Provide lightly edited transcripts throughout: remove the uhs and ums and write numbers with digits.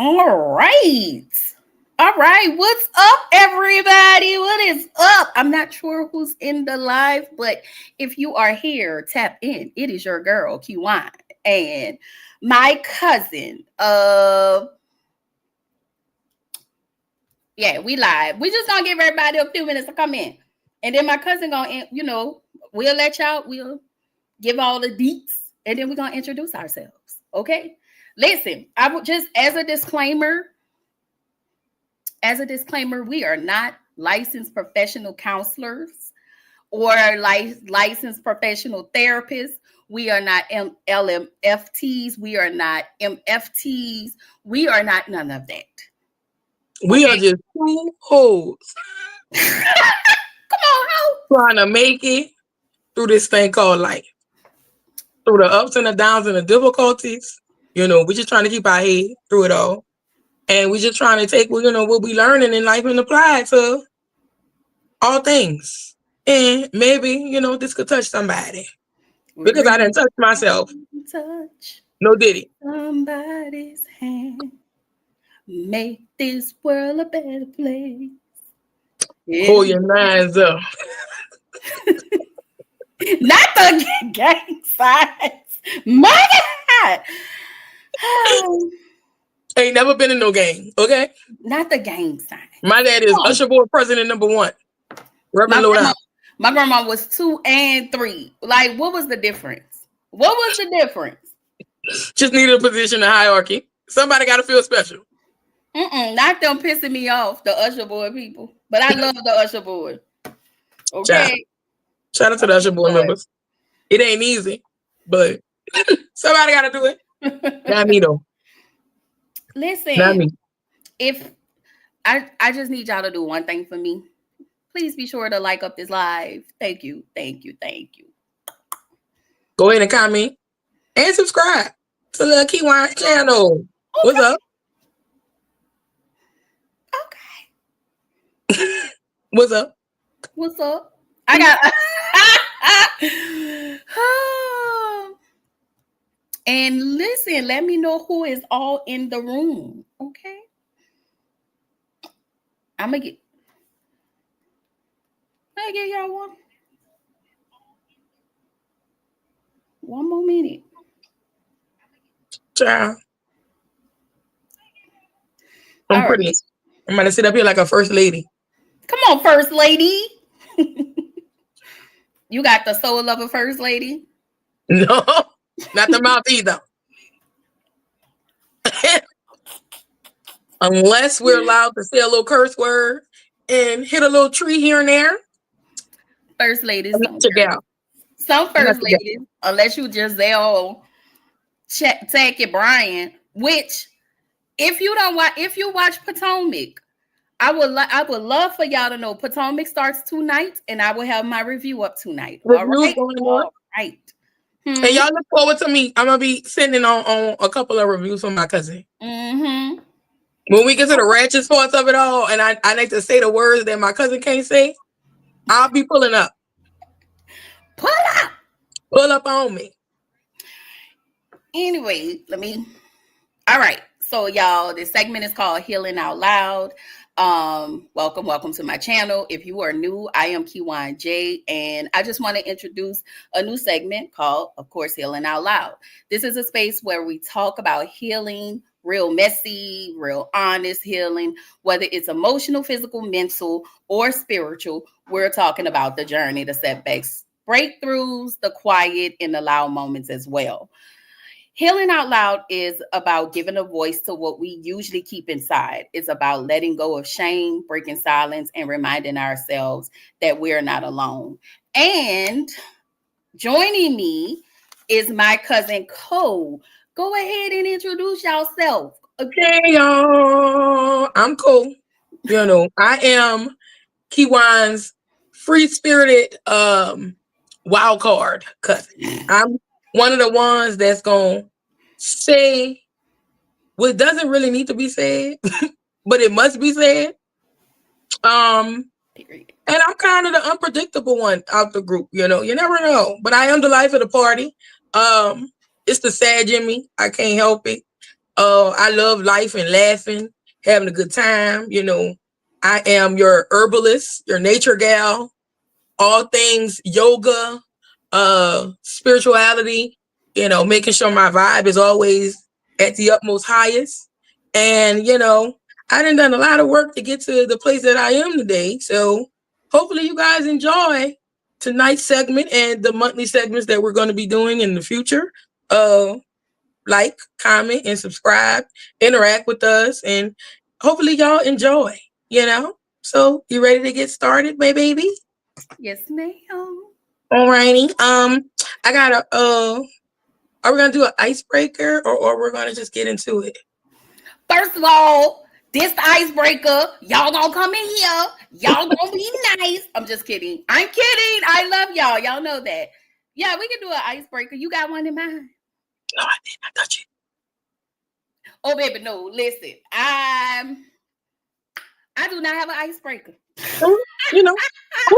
All right. All right. What's up, everybody? What is up? I'm not sure who's in the live, but if you are here, tap in. It is your girl, Kiwan, and my cousin. Yeah, we live. We just gonna give everybody a few minutes to come in. And then my cousin gonna, we'll let y'all, we'll give all the deets, and then we're gonna introduce ourselves. Okay. Listen, I would just as a disclaimer, we are not licensed professional counselors or licensed professional therapists. We are not LMFTs. We are not MFTs. We are not none of that. We are just two hoes. Come on, ho. Trying to make it through this thing called life. Through the ups and the downs and the difficulties. We're just trying to keep our head through it all. And we're just trying to take, what we learning in life and apply it to all things. And maybe, this could touch somebody. Because I didn't touch myself. Touch. No diddy. Somebody's hand. Make this world a better place. Hold your minds up. Not the gang signs. My God. Ain't never been in no gang, okay? Not the gang sign. My dad is Usher Board president number 1. Reverend Lord. My grandma was 2 and 3. Like, what was the difference? What was the difference? Just needed a position in hierarchy. Somebody got to feel special. Not them pissing me off, the Usher Board people. But I love the Usher Board. Okay. Shout out to the Usher Board members. It ain't easy, but somebody got to do it. Not me, though. Listen, not me. If I just need y'all to do one thing for me. Please be sure to like up this live. Thank you. Thank you. Thank you. Go ahead and comment and subscribe to the Kiwan channel. Okay. What's up? Okay. What's up? What's up? I got and listen, let me know who is all in the room. Okay. I'm gonna get y'all one more minute. Ciao. I'm pretty. Right. I'm gonna sit up here like a first lady. Come on, first lady. You got the soul of a first lady? No, not the mouth either. Unless we're allowed to say a little curse word and hit a little tree here and there. First ladies. Some first ladies, unless you Giselle Tackett Bryan, which if you watch Potomac, I would love for y'all to know Potomac starts tonight, and I will have my review up tonight. All right. And y'all look forward to me. I'm gonna be sending on a couple of reviews from my cousin. Mm-hmm. When we get to the ratchet parts of it all, and I like to say the words that my cousin can't say, I'll be pulling up. Pull up on me. Anyway, all right. So y'all, this segment is called Healing Out Loud. Welcome to my channel. If you are new, I am Kiwan J, and I just want to introduce a new segment called, of course, Healing Out Loud. This is a space where we talk about healing, real messy, real honest healing, whether it's emotional, physical, mental, or spiritual. We're talking about the journey, the setbacks, breakthroughs, the quiet, and the loud moments as well. Healing Out Loud is about giving a voice to what we usually keep inside. It's about letting go of shame, breaking silence, and reminding ourselves that we're not alone. And joining me is my cousin Ceaux. Go ahead and introduce yourself. Okay, y'all. I'm Ceaux. I am Kiwan's free-spirited wild card cousin. I'm one of the ones that's going to say what doesn't really need to be said, but it must be said. And I'm kind of the unpredictable one out the group, you never know. But I am the life of the party. It's the sad Jimmy. I can't help it. I love life and laughing, having a good time. I am your herbalist, your nature gal, all things yoga, spirituality, making sure my vibe is always at the utmost highest. And, I done a lot of work to get to the place that I am today. So hopefully you guys enjoy tonight's segment and the monthly segments that we're going to be doing in the future. Like, comment, and subscribe, interact with us, and hopefully y'all enjoy. So you ready to get started, my baby? Yes, ma'am. Alrighty. I got are we gonna do an icebreaker or we're gonna just get into it? First of all, this icebreaker, y'all gonna come in here. Y'all gonna be nice. I'm just kidding. I'm kidding. I love y'all. Y'all know that. Yeah, we can do an icebreaker. You got one in mind? No, I didn't. I got you. Oh, baby, no. Listen, I do not have an icebreaker. We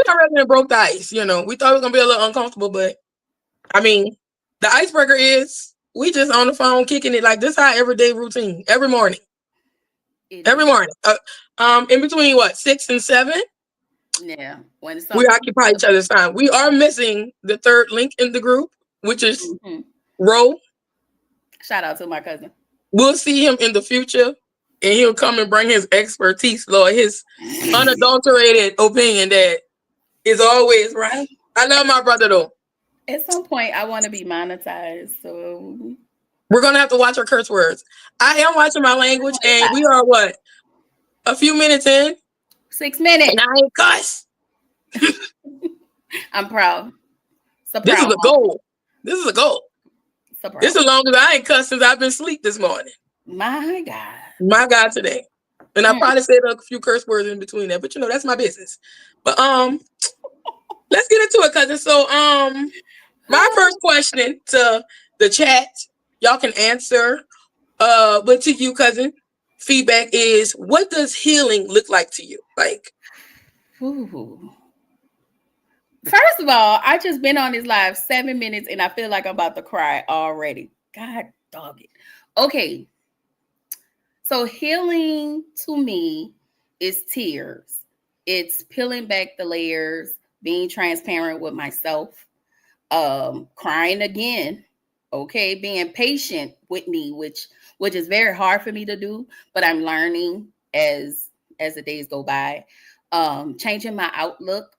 already broke the ice. We thought it was gonna be a little uncomfortable, but I mean, the icebreaker is we just on the phone kicking it like this. Our everyday routine every morning. Every morning. In between 6 and 7. Yeah, when we occupy each other's time. We are missing the third link in the group, which is Ro. Shout out to my cousin. We'll see him in the future, and he'll come and bring his expertise, Lord, his unadulterated opinion that is always right. I love my brother, though. At some point, I want to be monetized, so we're gonna have to watch our curse words. I am watching my language, and we are a few minutes in. 6 minutes, and I ain't cuss. I'm proud. This is a goal. This is a goal. This is the longest I ain't cussed since I've been asleep this morning. My God. My God today. And I probably said a few curse words in between that, but that's my business. But let's get into it, cousin. So my first question to the chat, y'all can answer. But to you, cousin, feedback is, what does healing look like to you? Like, ooh. First of all, I just been on this live 7 minutes and I feel like I'm about to cry already. God dog it. Okay. So healing to me is tears. It's peeling back the layers, being transparent with myself, crying again. Okay, being patient with me, which is very hard for me to do, but I'm learning as the days go by. Changing my outlook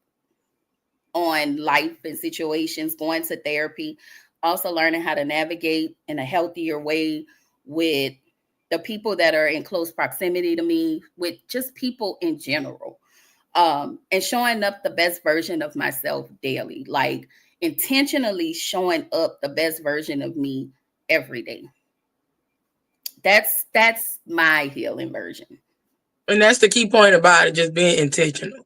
on life and situations, going to therapy, also learning how to navigate in a healthier way with the people that are in close proximity to me, with just people in general, and showing up the best version of myself daily, like intentionally showing up the best version of me every day. That's my healing version. And that's the key point about it, just being intentional.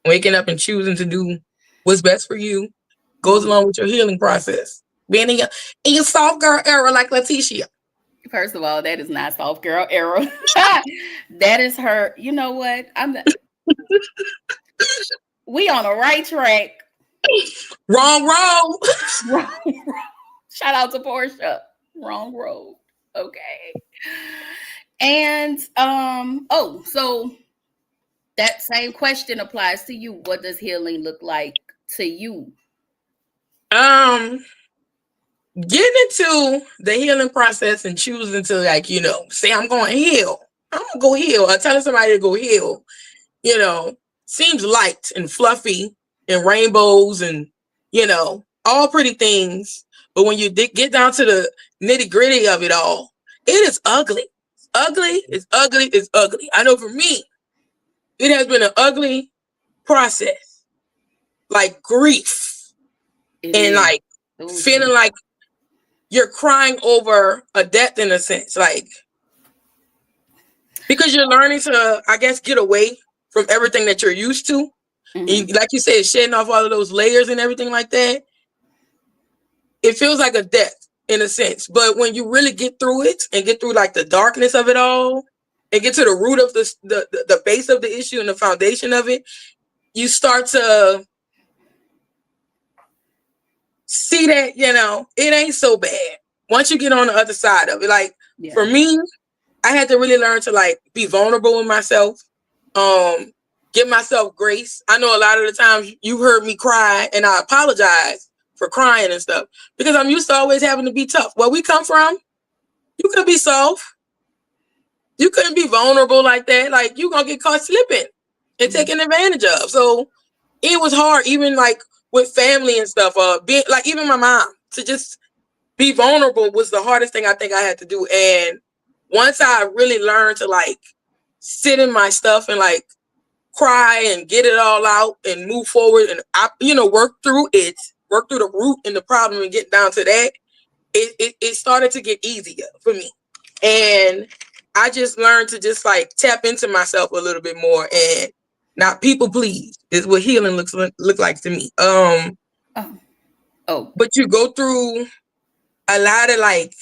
Waking up and choosing to do what's best for you goes along with your healing process. Being in your soft girl era like Leticia. First of all, that is not soft girl era. That is her. You know what? We on the right track. Wrong road. Wrong. Shout out to Portia. Wrong road. Okay. And so that same question applies to you. What does healing look like to you? Getting into the healing process and choosing to say I'm going to heal. I'm gonna go heal. Or telling somebody to go heal, seems light and fluffy and rainbows and all pretty things. But when you get down to the nitty gritty of it all, it is ugly. It's ugly. I know for me, it has been an ugly process. Like grief and like feeling like you're crying over a death in a sense, like because you're learning to, I guess, get away from everything that you're used to. And like you said, shedding off all of those layers and everything like that. It feels like a death in a sense. But when you really get through it and get through like the darkness of it all and get to the root of the base of the issue and the foundation of it, you start to see that, it ain't so bad. once you get on the other side of it, like for Yeah. me, I had to really learn to like be vulnerable with myself, give myself grace. I know a lot of the times you heard me cry, and I apologize for crying and stuff because I'm used to always having to be tough. Where we come from, you could be soft. You couldn't be vulnerable like that. Like you gonna get caught slipping and taken advantage of. So it was hard, even like with family and stuff. Being like even my mom to just be vulnerable was the hardest thing I think I had to do. And once I really learned to like sit in my stuff and like cry and get it all out and move forward and work through it, work through the root and the problem and get down to that, it started to get easier for me. And I just learned to just like tap into myself a little bit more and not people please is what healing look like to me. But you go through a lot of like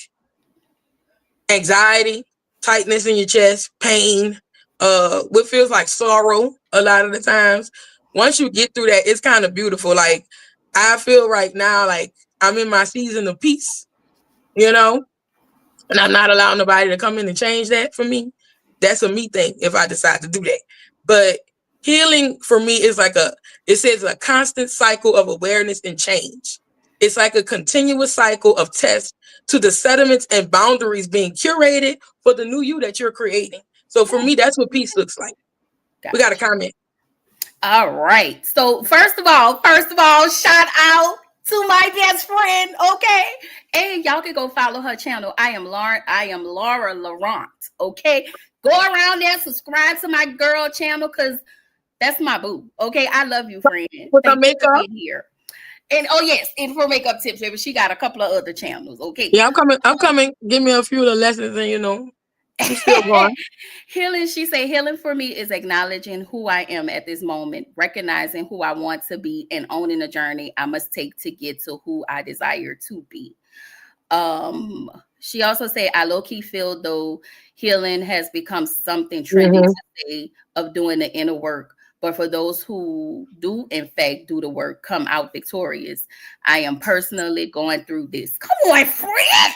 anxiety, tightness in your chest, pain, what feels like sorrow a lot of the times. Once you get through that, it's kind of beautiful. Like I feel right now like I'm in my season of peace, and I'm not allowing nobody to come in and change that for me. That's a me thing if I decide to do that. But healing for me is like it says a constant cycle of awareness and change. It's like a continuous cycle of tests to the sediments and boundaries being curated for the new you that you're creating. So for me, that's what peace looks like. We got a comment. All right. So first of all, shout out to my best friend. Okay. And y'all can go follow her channel. I am Laura Laurent. Okay. Go around there, subscribe to my girl channel because that's my boo. Okay. I love you, friend. With her makeup here. And oh yes, and for makeup tips, baby. She got a couple of other channels. Okay. Yeah, I'm coming. Give me a few of the lessons and she's still going. Healing, she said, healing for me is acknowledging who I am at this moment, recognizing who I want to be, and owning the journey I must take to get to who I desire to be. She also said, I low-key feel though healing has become something trendy to say of doing the inner work. But for those who do, in fact, do the work, come out victorious. I am personally going through this. Come on, friend.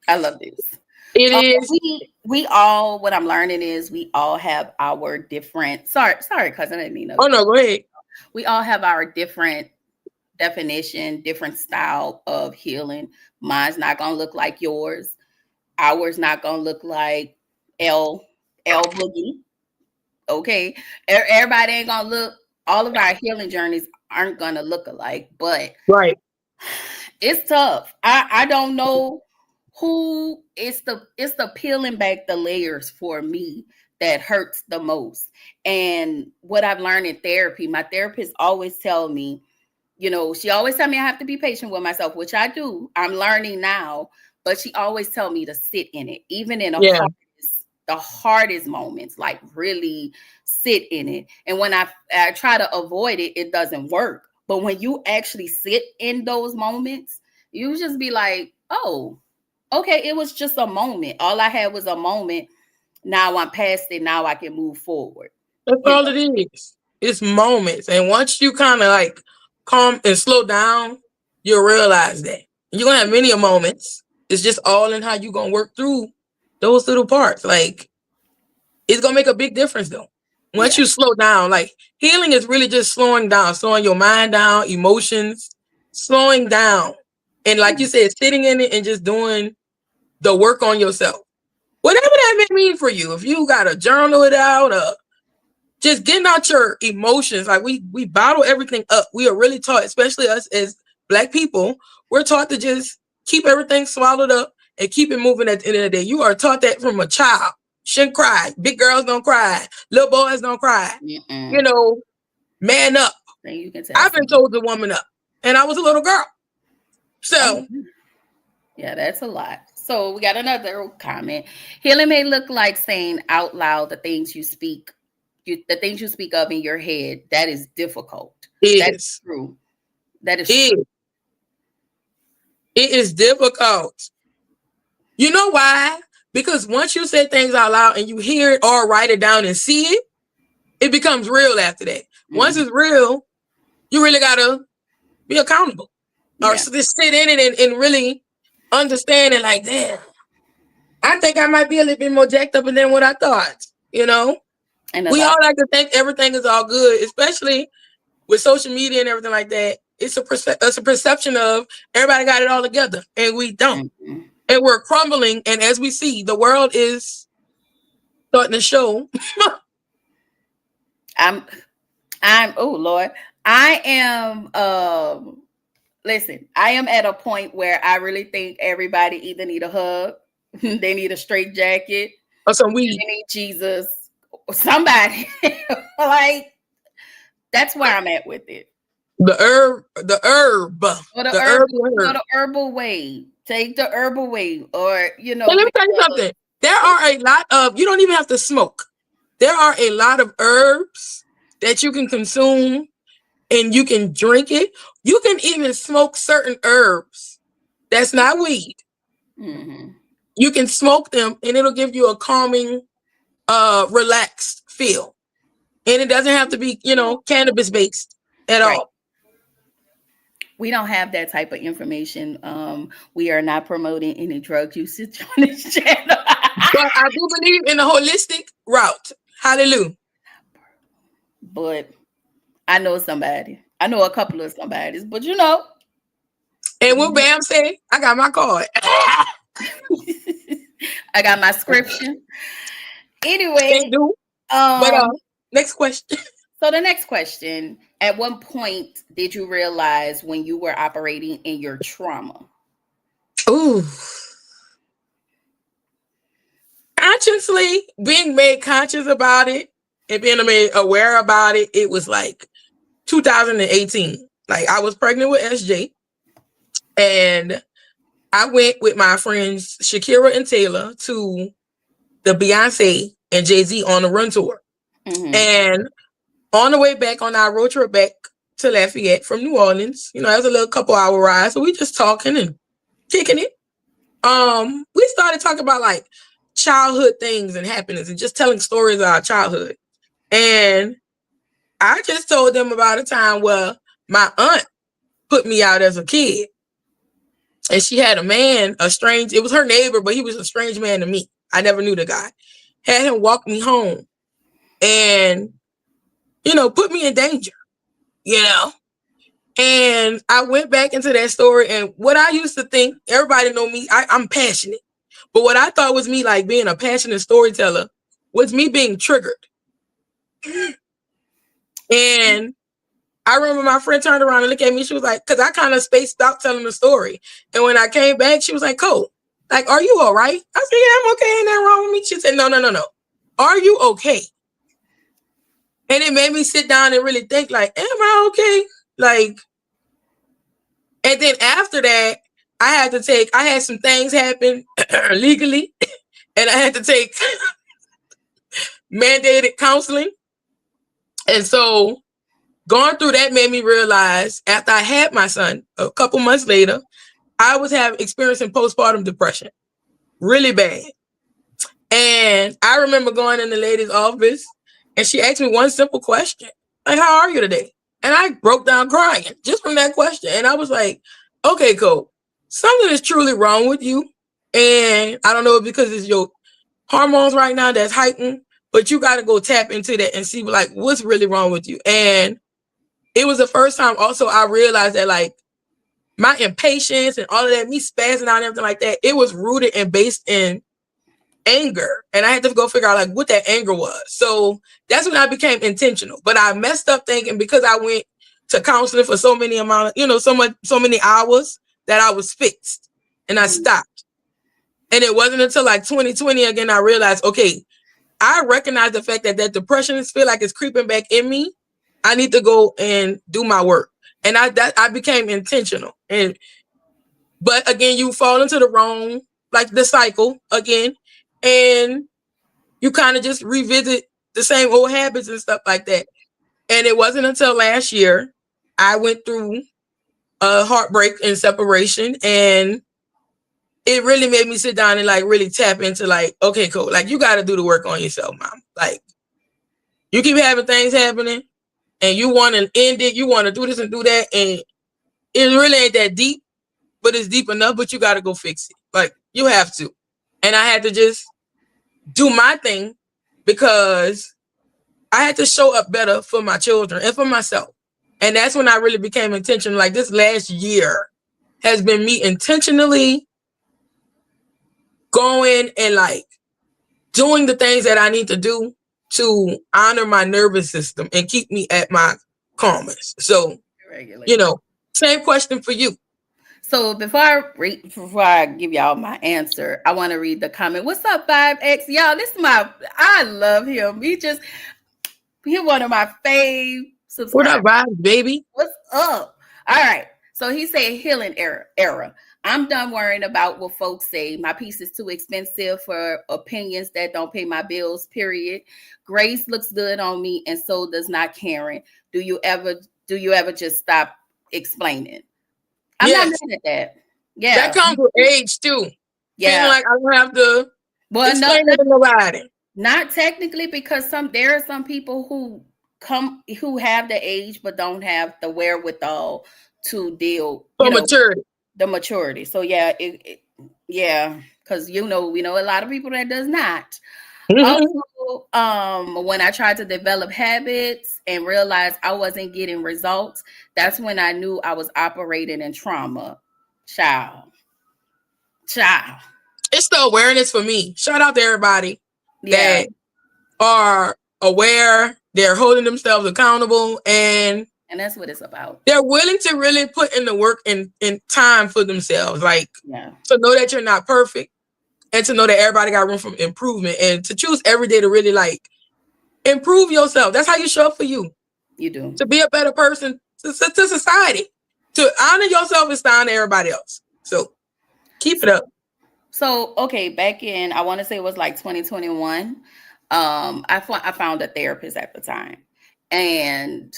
I love this. It is. We all, what I'm learning is we all have our different, sorry, because I didn't mean to. Oh, no, go ahead. We all have our different definition, different style of healing. Mine's not going to look like yours. Ours not going to look like L Boogie. Okay. Everybody ain't going to look, all of our healing journeys aren't going to look alike, but right. It's tough. I don't know who it's the peeling back the layers for me that hurts the most. And what I've learned in therapy, my therapist always tell me, she always tell me I have to be patient with myself, which I do. I'm learning now, but she always tell me to sit in it, even in the hardest moments, like really sit in it. And when I try to avoid it, it doesn't work. But when you actually sit in those moments, you just be like, oh, okay, it was just a moment. All I had was a moment. Now I'm past it. Now I can move forward. That's all it is. It's moments. And once you kind of like calm and slow down, you'll realize that. You're going to have many moments. It's just all in how you're going to work through those little parts. Like, it's going to make a big difference, though. Once you slow down, like healing is really just slowing down, slowing your mind down, emotions, slowing down. And like you said, sitting in it and just doing the work on yourself. Whatever that may mean for you. If you got to journal it out, just getting out your emotions. Like we bottle everything up. We are really taught, especially us as Black people, we're taught to just keep everything swallowed up and keep it moving at the end of the day. You are taught that from a child. Shouldn't cry. Big girls don't cry. Little boys don't cry. Man up. I've been told to woman up. And I was a little girl. So. Yeah, that's a lot. So we got another comment. Healing may look like saying out loud the things you speak. The things you speak of in your head. That is difficult. That's true. That is true. It is difficult. You know why? Because once you say things out loud and you hear it or write it down and see it, it becomes real after that. Once Mm. it's real, you really gotta be accountable or Yeah. just sit in it and really understand it. Like, damn, I think I might be a little bit more jacked up than what I thought. You know, And a we lot. all like to think everything is all good, especially with social media and everything like that. It's a perception of everybody got it all together, and we don't. Mhm. And we're crumbling. And as we see, the world is starting to show. I'm I'm oh Lord. I am listen, I am at a point where I really think everybody either need a hug, they need a straight jacket, Or some weed. they need Jesus, or somebody. Like that's where I'm at with it. The herb, the herb, Or the the herbal, herb, the herb. the herbal way. Take the herbal way, or And let me tell you because something. There are a lot of, you don't even have to smoke. There are a lot of herbs that you can consume and you can drink it. You can even smoke certain herbs. That's not weed. mhm. You can smoke them and it'll give you a calming, relaxed feel. And it doesn't have to be, cannabis based at Right. all. We don't have that type of information. We are not promoting any drug usage on this channel. But I do believe in the holistic route. Hallelujah. But I know somebody. I know a couple of somebodies, but And what Bam say? I got my card. I got my scription. Can't Anyway, do. But um, next question. so the next question, at what point did you realize when you were operating in your trauma? Ooh. Consciously being made conscious about it and being made aware about it, it was like 2018. Like I was pregnant with SJ and I went with my friends Shakira and Taylor to the Beyonce and Jay-Z on the Run tour. Mm-hmm. And on the way back on our road trip back to Lafayette from New Orleans, it was a little couple hour ride. So we just talking and kicking it. We started talking about like childhood things and happiness and just telling stories of our childhood. And I just told them about a time where my aunt put me out as a kid. And she had a man, it was her neighbor, but he was a strange man to me. I never knew the guy. Had him walk me home and, put me in danger, And I went back into that story. And what I used to think, everybody know me, I'm passionate. But what I thought was me like being a passionate storyteller was me being triggered. And I remember my friend turned around and looked at me. She was like, because I kind of spaced out telling the story. And when I came back, she was like, Cole, like, are you all right? I said, yeah, I'm okay. Ain't nothing wrong with me. She said, no. Are you okay? And it made me sit down and really think, like, am I okay? Like, and then after that, I had some things happen legally, and I had to take mandated counseling. And so going through that made me realize after I had my son, a couple months later, I was experiencing postpartum depression, really bad. And I remember going in the lady's office and she asked me one simple question, like, how are you today? And I broke down crying just from that question. And I was like, okay, Cole, something is truly wrong with you. And I don't know if because it's your hormones right now that's heightened, but you got to go tap into that and see like what's really wrong with you. And it was the first time also I realized that like my impatience and all of that, me spazzing out and everything like that, it was rooted and based in anger. And I had to go figure out like what that anger was. So that's when I became intentional. But I messed up thinking because I went to counseling for so many so many hours that I was fixed and I stopped. And it wasn't until like 2020 again, I realized, okay, I recognize the fact that depression feel like it's creeping back in me. I need to go and do my work. And I became intentional. But again, you fall into the cycle again, and you kind of just revisit the same old habits and stuff like that. And it wasn't until last year I went through a heartbreak and separation, and it really made me sit down and like really tap into like, okay, cool. Like you got to do the work on yourself, mom. Like You keep having things happening and you want to end it. You want to do this and do that. And it really ain't that deep, but it's deep enough, but you got to go fix it. Like, you have to. And I had to just do my thing because I had to show up better for my children and for myself. And that's when I really became intentional. Like, this last year has been me intentionally going and like doing the things that I need to do to honor my nervous system and keep me at my calmest. So, you know, same question for you. So before I give y'all my answer, I want to read the comment. What's up, 5X? Y'all, I love him. He one of my fave subscribers. What up, baby? What's up? All right. So he said, healing era. I'm done worrying about what folks say. My piece is too expensive for opinions that don't pay my bills, period. Grace looks good on me, and so does not Karen. Do you ever just stop explaining? I'm not mad at that. Yeah. That comes with age too. Yeah. Feeling like I don't have to explain it to nobody. Not technically, because there are some people who have the age but don't have the wherewithal to deal the maturity. So yeah, because we know a lot of people that does not. Also, when I tried to develop habits and realized I wasn't getting results, that's when I knew I was operating in trauma. Child. It's the awareness for me. Shout out to everybody that are aware, they're holding themselves accountable, and that's what it's about. They're willing to really put in the work and time for themselves. Like, to know that you're not perfect and to know that everybody got room for improvement and to choose every day to really like improve yourself. That's how you show up for you. You do. To be a better person to society. To honor yourself is to honor everybody else. So keep it up. So, okay, back in, I want to say it was like 2021. I found a therapist at the time. And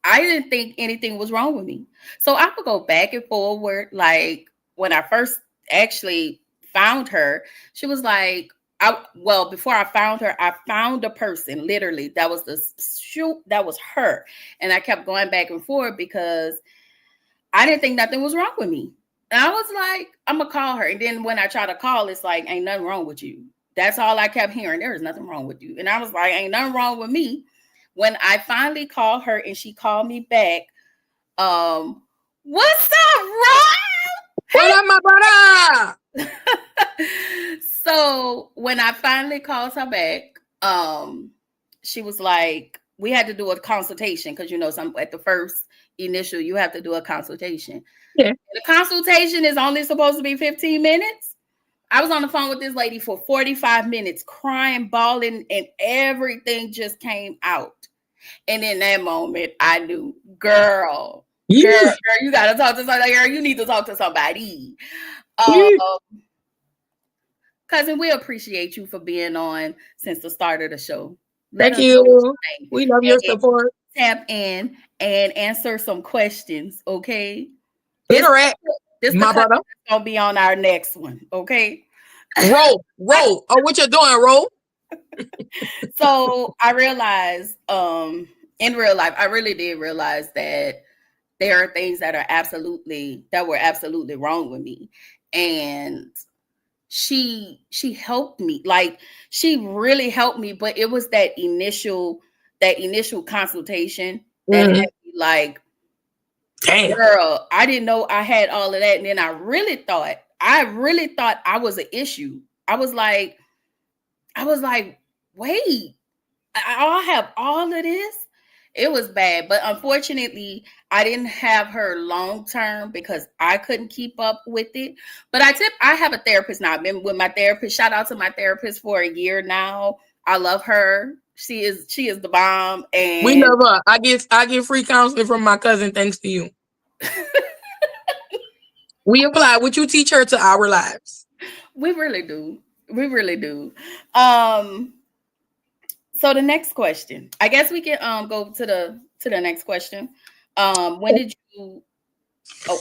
I didn't think anything was wrong with me. So I would go back and forward. Like, when I first actually found her, she was like, before I found her, I found a person, literally, that was her. And I kept going back and forth because I didn't think nothing was wrong with me. And I was like, I'm going to call her. And then when I try to call, it's like, ain't nothing wrong with you. That's all I kept hearing. There is nothing wrong with you. And I was like, ain't nothing wrong with me. When I finally called her and she called me back, what's up, Ron? What up, my brother? So when I finally called her back, she was like, we had to do a consultation because, at the first initial, you have to do a consultation. Yeah. The consultation is only supposed to be 15 minutes. I was on the phone with this lady for 45 minutes, crying, bawling, and everything just came out. And in that moment, I knew, girl, you got to talk to somebody. Girl, you need to talk to somebody. Cousin, we appreciate you for being on since the start of the show. Thank you. We love your support. Tap in and answer some questions, okay? Interact. My brother. It's going to be on our next one, okay? Roll. Oh, what you're doing, roll. So I realized, in real life, I really did realize that there are things that were absolutely wrong with me. And she helped me. Like, she really helped me, but it was that initial consultation that had me like, damn, girl, I didn't know I had all of that. And then I really thought I was an issue. I was like, wait, I have all of this. It was bad, but unfortunately, I didn't have her long term because I couldn't keep up with it. But I have a therapist now. I've been with my therapist. Shout out to my therapist for a year now. I love her. She is the bomb. And we love her. I get free counseling from my cousin thanks to you. We apply what you teach her to our lives. We really do. So the next question, I guess we can go to the next question. When did you? Oh,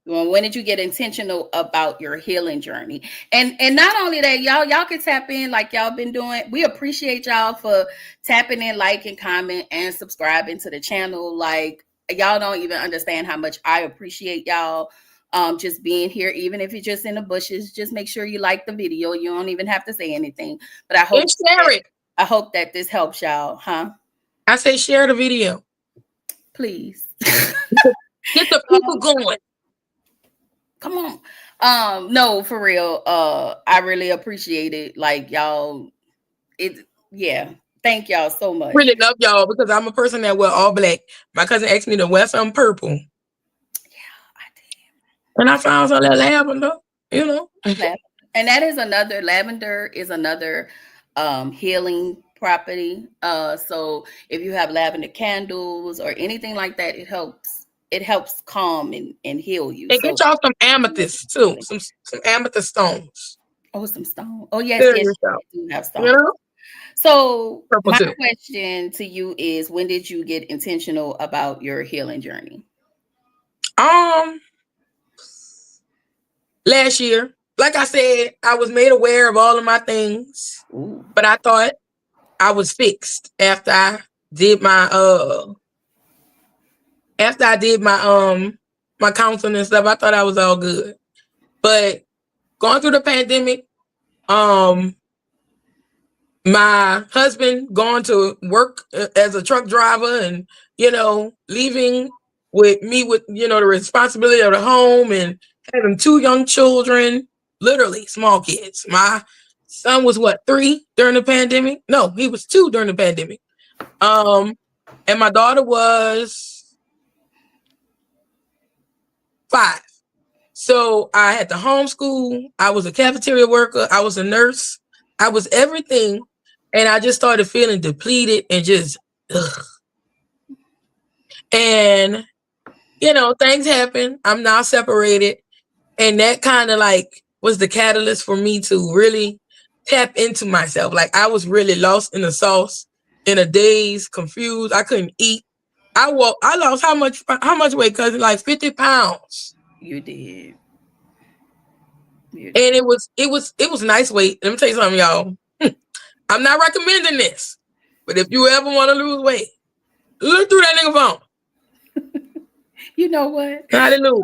Well, when did you get intentional about your healing journey? And not only that, y'all can tap in like y'all been doing. We appreciate y'all for tapping in, liking, comment, and subscribing to the channel. Like y'all don't even understand how much I appreciate y'all just being here, even if you're just in the bushes. Just make sure you like the video. You don't even have to say anything. But And share it. I hope that this helps y'all, huh? I say share the video. Please. Get the people going. Come on. No, for real. I really appreciate it. Like y'all, yeah. Thank y'all so much. Really love y'all because I'm a person that wear all black. My cousin asked me to wear some purple. Yeah, I did. And I found some that lavender, you know. And that is another lavender is another healing property. So if you have lavender candles or anything like that, it helps calm and heal you. And So get y'all some amethyst too. Some amethyst stones. oh, some stone. Oh yes, There yes, yourself. you do have You stone. know? So Purple my too. question to you is, when did you get intentional about your healing journey? Last year. Like I said, I was made aware of all of my things. Ooh. But I thought I was fixed after I did my my counseling and stuff. I thought I was all good. But going through the pandemic, my husband going to work as a truck driver and, leaving with me with, the responsibility of the home and having 2 young children, literally small kids. My son was 3 during the pandemic? No, he was 2 during the pandemic. And my daughter was 5. So I had to homeschool. I was a cafeteria worker. I was a nurse. I was everything. And I just started feeling depleted and just, ugh. And, things happen. I'm now separated. And that kind of was the catalyst for me to really tap into myself. Like I was really lost in the sauce, in a daze, confused. I couldn't eat. I lost how much weight, cousin? Like 50 pounds. You did. And it was nice weight. Let me tell you something, y'all. I'm not recommending this, but if you ever want to lose weight, look through that nigga phone. You know what? Hallelujah.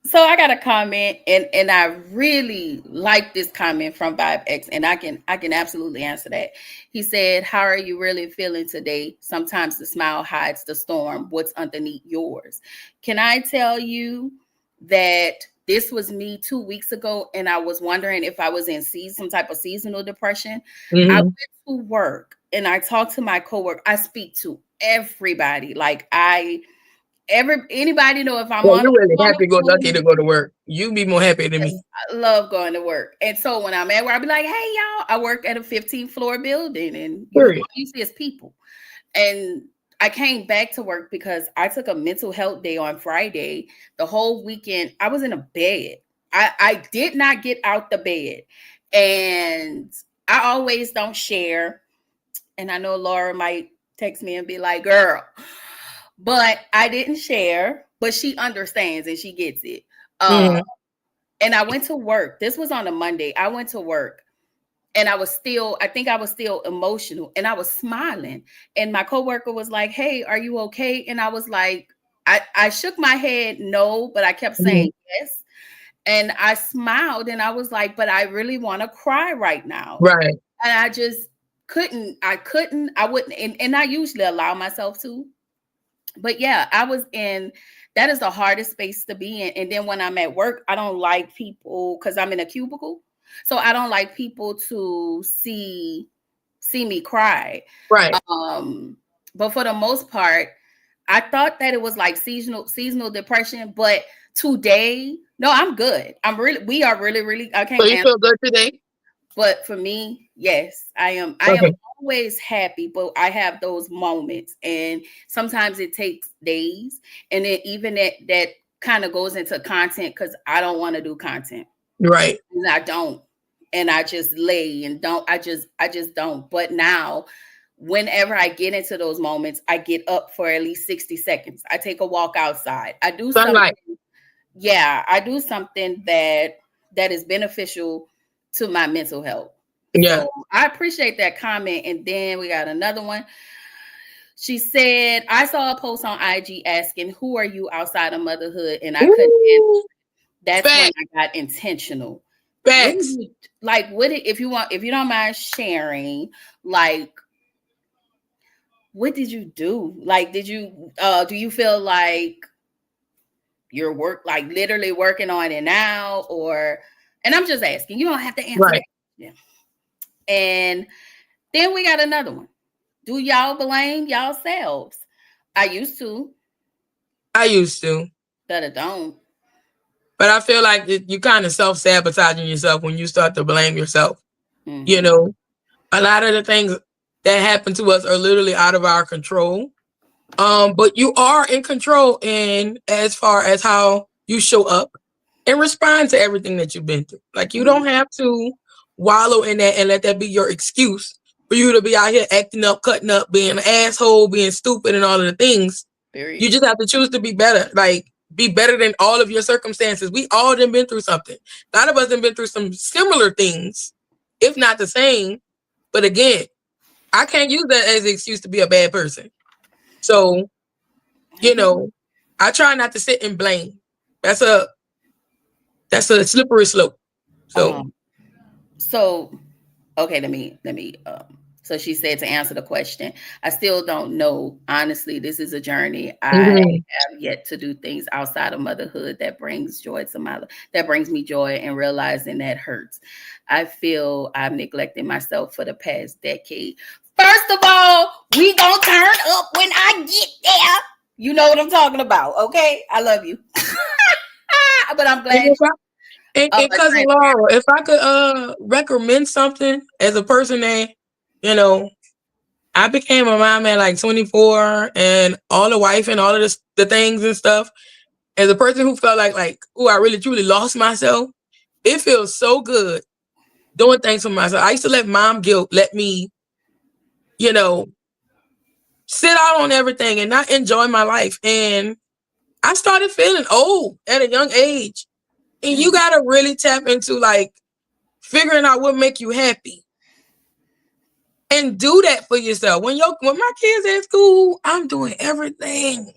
So I got a comment, and I really like this comment from Vibe X, and I can absolutely answer that. He said, "How are you really feeling today? Sometimes the smile hides the storm. What's underneath yours?" Can I tell you that this was me 2 weeks ago, and I was wondering if I was in some type of seasonal depression. Mm-hmm. I went to work and I talked to my coworker. I speak to everybody. Like anybody know if I'm on. You're really happy lucky to go to work. You be more happy than me. I love going to work. And so when I'm at work, I'll be like, hey y'all, I work at a 15th floor building, and all you see is people. And I came back to work because I took a mental health day on Friday. The whole weekend, I was in a bed. I did not get out the bed. And I always don't share. And I know Laura might text me and be like, girl, but I didn't share, but she understands and she gets it. And I went to work. This was on a Monday. I went to work and I think I was still emotional, and I was smiling. And my coworker was like, hey, are you okay? And I was like, I shook my head no, but I kept saying yes. And I smiled and I was like, but I really want to cry right now. Right. And I just I wouldn't, and I usually allow myself to. But yeah, that is the hardest space to be in. And then when I'm at work, I don't like people, because I'm in a cubicle. So I don't like people to see me cry. Right. But for the most part, I thought that it was like seasonal depression. But today, no, I'm good. We are really, I can't. So you feel good today? But for me, yes, I am. I am always happy, but I have those moments, and sometimes it takes days, and then even that kind of goes into content, because I don't want to do content. Right. And I don't, and I just lay and don't. I just don't. But now, whenever I get into those moments, I get up for at least 60 seconds. I take a walk outside. I do something. yeah, I do something that is beneficial to my mental health. Yeah. So I appreciate that comment. And then we got another one. She said, I saw a post on IG asking, who are you outside of motherhood? And I couldn't answer. Ooh, That's when facts. I got intentional. What do Facts. you like? If you want, if you don't mind sharing, like, what did you do? Like, do you feel like you're like literally working on it now? Or, and I'm just asking, you don't have to answer Right. that. Yeah. And then we got another one. Do y'all blame yourselves? I used to, I used to. but I don't. But I feel like you kind of self-sabotaging yourself when you start to blame yourself. You Mm-hmm. know, a lot of the things that happen to us are literally out of our control. But you are in control in as far as how you show up and respond to everything that you've been through. Like you don't have to wallow in that and let that be your excuse for you to be out here acting up, cutting up, being an asshole, being stupid, and all of the things. You Period. just have to choose to be better. Like be better than all of your circumstances. We all done been through something. A lot of us have been through some similar things, if not the same. But again, I can't use that as an excuse to be a bad person. So, you know, I try not to sit and blame. That's a slippery slope. So, Um, so okay, let me so she said, to answer the question, I still don't know. Honestly, this is a journey. I mhm. have yet to do things outside of motherhood that brings joy to my that brings me joy, and realizing that hurts. I feel I've neglected myself for the past decade. First of all, we gonna turn up when I get there. You know what I'm talking about, okay? I love you. But I'm And glad and cousin transparent. Laura, if I could recommend something as a person that, you know, I became a mom at like 24 and all the wife and all of the things and stuff. As a person who felt like, oh, I really truly lost myself, it feels so good doing things for myself. I used to let mom guilt let me, you know, sit out on everything and not enjoy my life. And I started feeling old at a young age. And you Mm, gotta really tap into like figuring out what make you happy and do that for yourself. When my kids at school, I'm doing everything.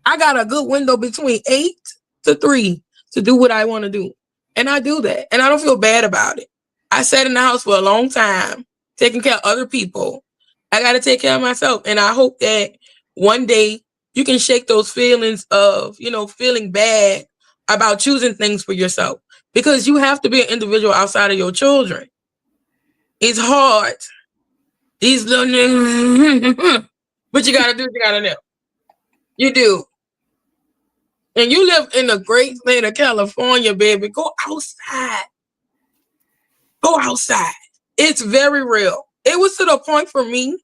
I got a good window between 8 to 3 to do what I want to do. And I do that. And I don't feel bad about it. I sat in the house for a long time, taking care of other people. I got to take care of myself. And I hope that one day you can shake those feelings of, feeling bad about choosing things for yourself. Because you have to be an individual outside of your children. It's hard. These little niggas. But you got to do what you got to do. You do. And you live in the great state of California, baby. Go outside. Go outside. It's very real. It was to the point for me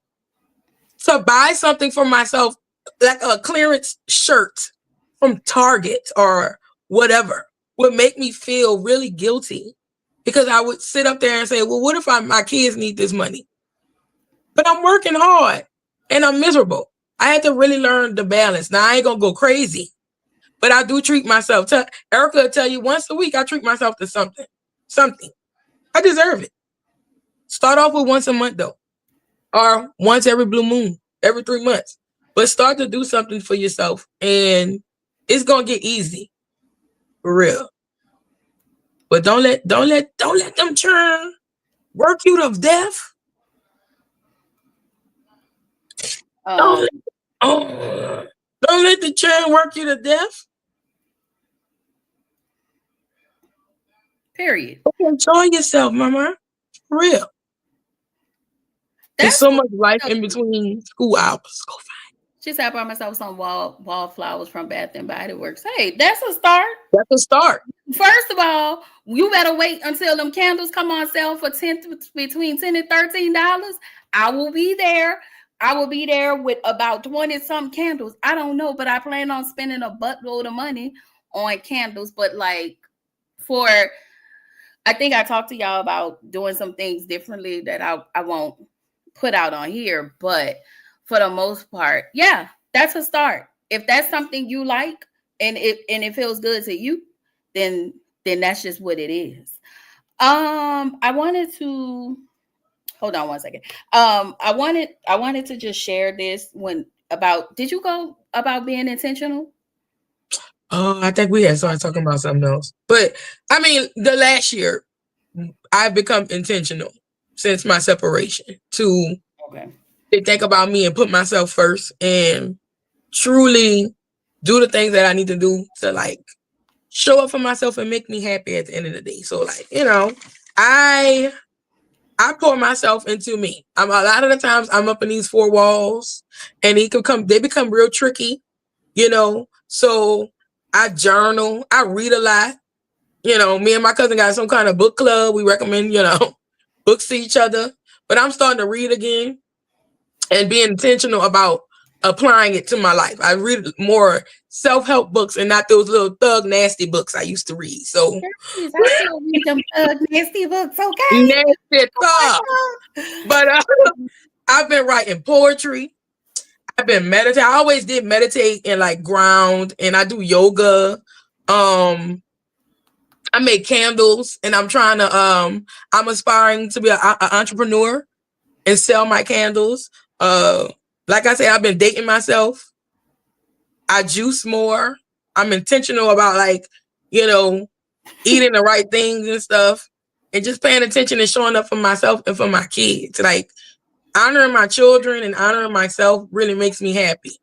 to buy something for myself, like a clearance shirt from Target or whatever, would make me feel really guilty because I would sit up there and say, well, what if my kids need this money? But I'm working hard and I'm miserable. I had to really learn the balance. Now, I ain't going to go crazy. But I do treat myself. Erica will tell you once a week, I treat myself to something. Something. I deserve it. Start off with once a month, though. Or once every blue moon, every 3 months. But start to do something for yourself. And it's going to get easy. For real. But don't let them churn work you to death. Don't um, let, oh, don't let the churn work you to death. period. Enjoy yourself, mama. For real. There's That's so cool. much life in between school hours. Go She said, I bought myself some wallflowers from Bath and Body Works. Hey, that's a start. That's a start. First of all, you better wait until them candles come on sale for between $10 and $13. I will be there. I will be there with about 20 some candles. I don't know, but I plan on spending a buttload of money on candles. But like for I think I talked to y'all about doing some things differently that I won't put out on here. But for the most part, yeah, that's a start. If that's something you like, and it feels good to you, then that's just what it is. I wanted to hold on one second. I wanted to just share this when about did you go about being intentional? Oh, I think we had started talking about something else. But I mean, the last year, I've become intentional since my separation Okay. to think about me and put myself first and truly do the things that I need to do to like show up for myself and make me happy at the end of the day. So like, I I pour myself into me. I'm a lot of the times I'm up in these four walls and they become real tricky, So I journal, I read a lot. Me and my cousin got some kind of book club. We recommend, books to each other. But I'm starting to read again and be intentional about applying it to my life. I read more self-help books and not those little thug nasty books I used to read. So Please, I still read them nasty books, okay? nasty Oh stuff. But I've been writing poetry. I've been meditating. I always did meditate and like ground, and I do yoga. I make candles, and I'm aspiring to be an entrepreneur and sell my candles. Like I said, I've been dating myself. I juice more. I'm intentional about like, eating the right things and stuff, and just paying attention and showing up for myself and for my kids. Like honoring my children and honoring myself really makes me happy.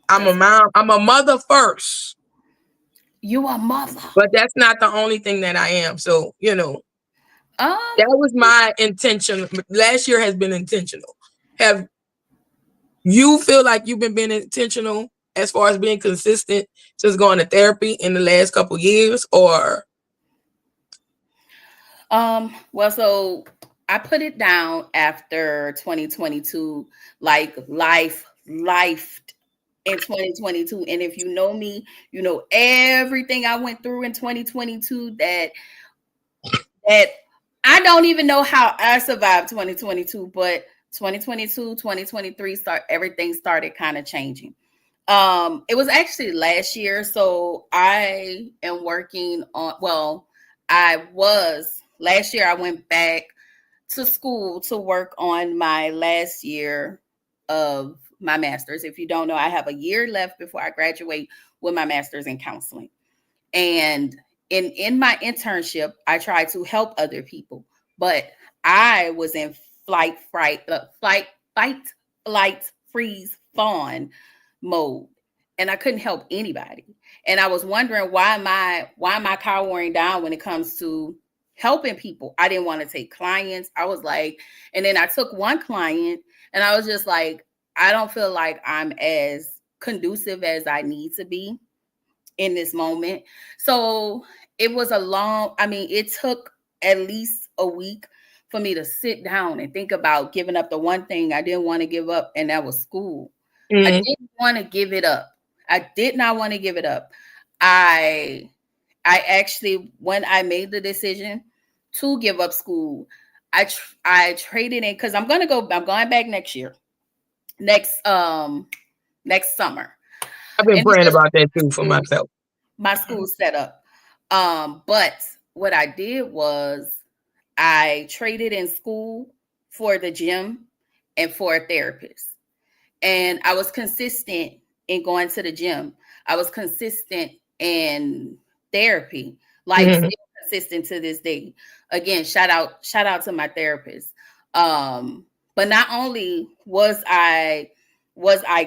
I'm a mom. I'm a mother first, You a mother. but that's not the only thing that I am. So, Um, that was my intention. Last year has been intentional. Have you feel like you've been being intentional as far as being consistent since going to therapy in the last couple years, or? well, so I put it down after 2022, like life in 2022. And if you know me, you know everything I went through in 2022 that I don't even know how I survived 2022, but 2022, 2023 everything started kind of changing. It was actually last year. So I am working on, well, I was last year, I went back to school to work on my last year of my master's. If you don't know, I have a year left before I graduate with my master's in counseling. And in my internship, I tried to help other people, but I was in fight, flight, freeze, fawn mode, and I couldn't help anybody. And I was wondering why am I cowering down when it comes to helping people? I didn't want to take clients. I was like, and then I took one client, and I was just like, I don't feel like I'm as conducive as I need to be in this moment. So it was it took at least a week for me to sit down and think about giving up the one thing I didn't want to give up, and that was school. I didn't want to give it up. I did not want to give it up. I I actually, when I made the decision to give up school, I traded in because I'm going back next year, next next summer, I've been and it's praying just about that too for myself. my school set up. But what I did was I traded in school for the gym and for a therapist. And I was consistent in going to the gym. I was consistent in therapy, like Mhm. still consistent to this day. Again, shout out to my therapist. But not only was I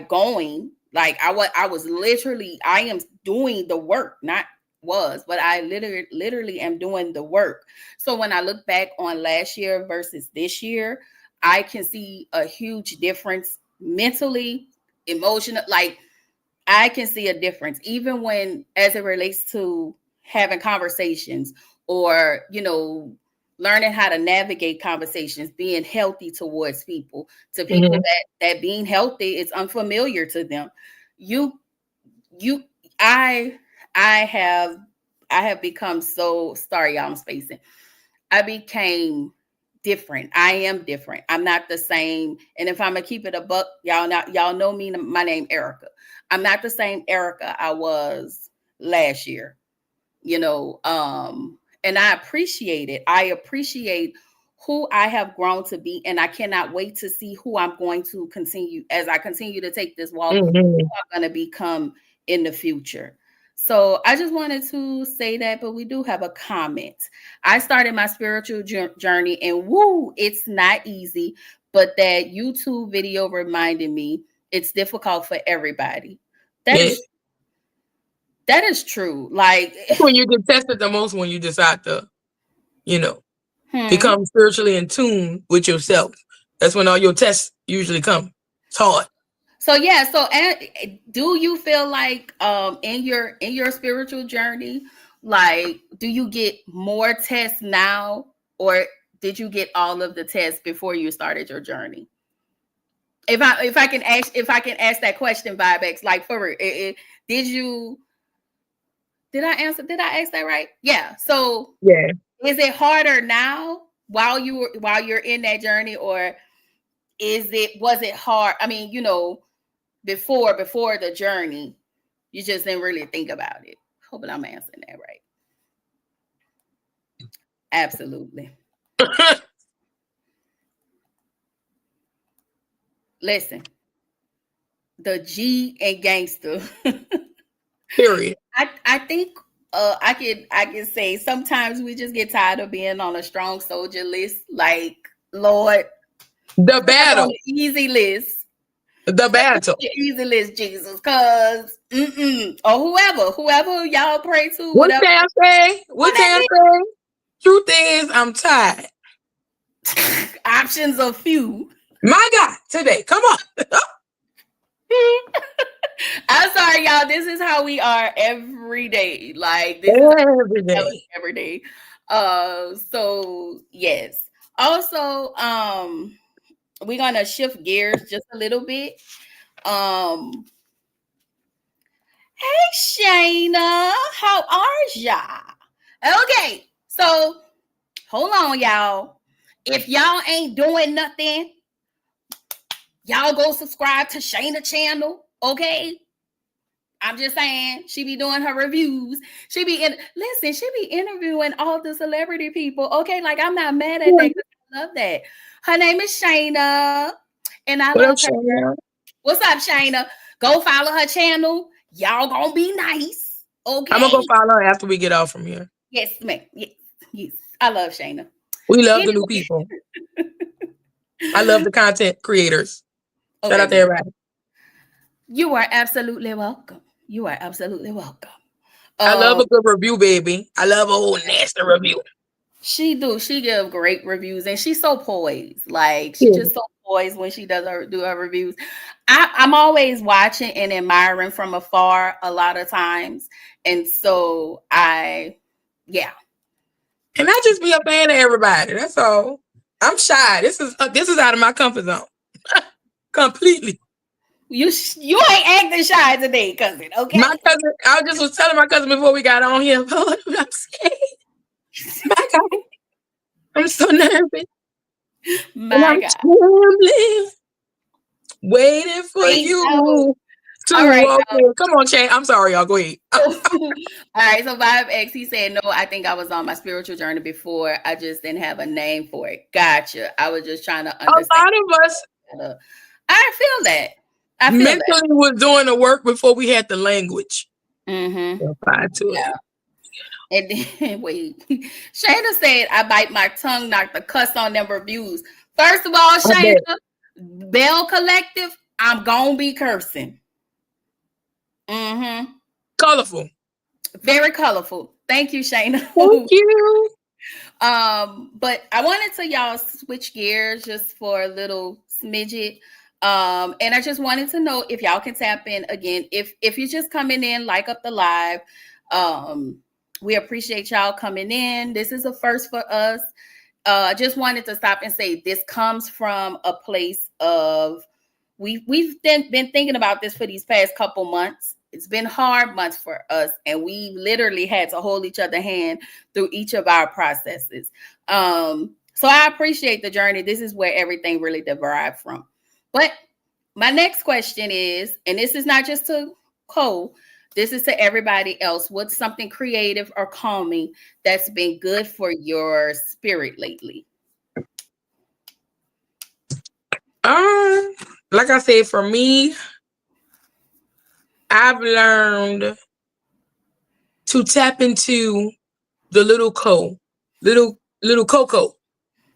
going, like I was literally, I am doing the work, not was, but I literally am doing the work. So when I look back on last year versus this year, I can see a huge difference mentally, emotional, like I can see a difference even when as it relates to having conversations or, learning how to navigate conversations, being healthy towards people, to people Mhm. that being healthy is unfamiliar to them. You you I I have I have become so sorry, y'all, I'm spacing. I became different. I am different. I'm not the same. And if I'm gonna keep it a buck, y'all know me. My name Erica. I'm not the same Erica I was last year, and I appreciate it. I appreciate who I have grown to be, and I cannot wait to see who I'm going to continue as I continue to take this walk, who I'm going to become in the future. So I just wanted to say that, but we do have a comment. I started my spiritual journey, and woo, it's not easy, but that YouTube video reminded me it's difficult for everybody. That is true. Like when you get tested the most, when you decide to, become spiritually in tune with yourself. That's when all your tests usually come. It's hard. So yeah, do you feel like in your spiritual journey, like do you get more tests now, or did you get all of the tests before you started your journey? If I can ask that question, Vibex, like for real, did I ask that right? Yeah. So yeah, is it harder now while you're in that journey, or was it hard? I mean, before the journey, you just didn't really think about it. Hoping I'm answering that right. Absolutely. Listen, the G and gangster. Period. I think I can say sometimes we just get tired of being on a strong soldier list. Like, Lord, the battle, on the easy list. The battle. The easy list, Jesus, cause or whoever y'all pray to. What can I say? What can I say? Truth is, I'm tired. Options are few. My God, today, come on. I'm sorry, y'all. This is how we are every day. Like this is every day. So yes. Also, we're gonna shift gears just a little bit. Hey Shayna, how are ya? Okay, so hold on, y'all. If y'all ain't doing nothing, y'all go subscribe to Shayna channel, okay? I'm just saying, she be doing her reviews. She be interviewing all the celebrity people. Okay, like I'm not mad at that. I love that. Her name is Shayna, and I love her. Shayna? What's up, Shayna? Go follow her channel. Y'all gonna be nice. Okay. I'm gonna go follow her after we get off from here. Yes, ma'am. Yes. I love Shayna. We love the new people. I love the content creators. Okay. Shout out to everybody. You are absolutely welcome. You are absolutely welcome. I love a good review, baby. I love a whole nasty review. She give great reviews, and she's so poised. Like she's just so poised when she do her reviews. I'm always watching and admiring from afar a lot of times, and so and I just be a fan of everybody. That's all. I'm shy. This is out of my comfort zone. Completely. You ain't acting shy today, cousin. Okay. My cousin, I just was telling my cousin before we got on here, oh, I'm scared. My God. I'm so nervous. My God. Trembling, waiting for you. All right. Come on, Shane. I'm sorry, y'all. Go ahead. All right. So Vibe X, he said, no, I think I was on my spiritual journey before. I just didn't have a name for it. Gotcha. I was just trying to understand. A lot of us. I feel that. Mentally was doing the work before we had the language. Mm-hmm. Yeah. And then, wait, Shayna said, I bite my tongue not to cuss on them reviews. First of all, Shayna, Bell Collective, I'm going to be cursing. Mm-hmm. Colorful. Very colorful. Thank you, Shayna. Thank you. But I wanted to y'all switch gears just for a little smidget. And I just wanted to know if y'all can tap in again. If you're just coming in, like up the live. We appreciate y'all coming in. This is a first for us. I just wanted to stop and say this comes from a place of we've been thinking about this for these past couple months. It's been hard months for us, and we literally had to hold each other's hand through each of our processes. So I appreciate the journey. This is where everything really derived from. But my next question is, and this is not just to Cole, This is to everybody else. What's something creative or calming that's been good for your spirit lately? Like I said, for me, I've learned to tap into the little Coco,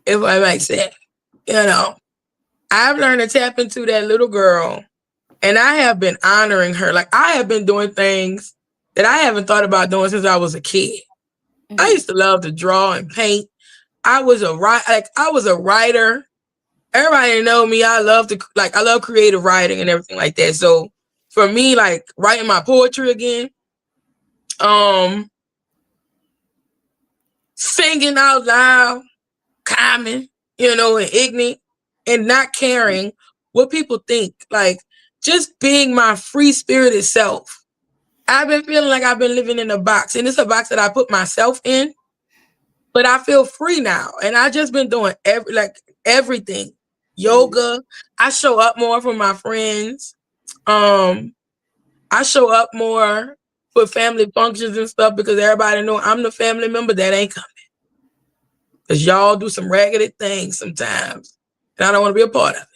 if I might say. You know, I've learned to tap into that little girl, and I have been honoring her. Like, I have been doing things that I haven't thought about doing since I was a kid. I used to love to draw and paint. I was a writer. Everybody know me. I love creative writing and everything like that. So for me, like writing my poetry again, singing out loud, common, and ignorant, and not caring what people think. Like, just being my free spirited self. I've been feeling like I've been living in a box, and it's a box that I put myself in, but I feel free now. And I just been doing everything. Yoga. I show up more for my friends. I show up more for family functions and stuff because everybody know I'm the family member that ain't coming. Because y'all do some raggedy things sometimes, and I don't want to be a part of it.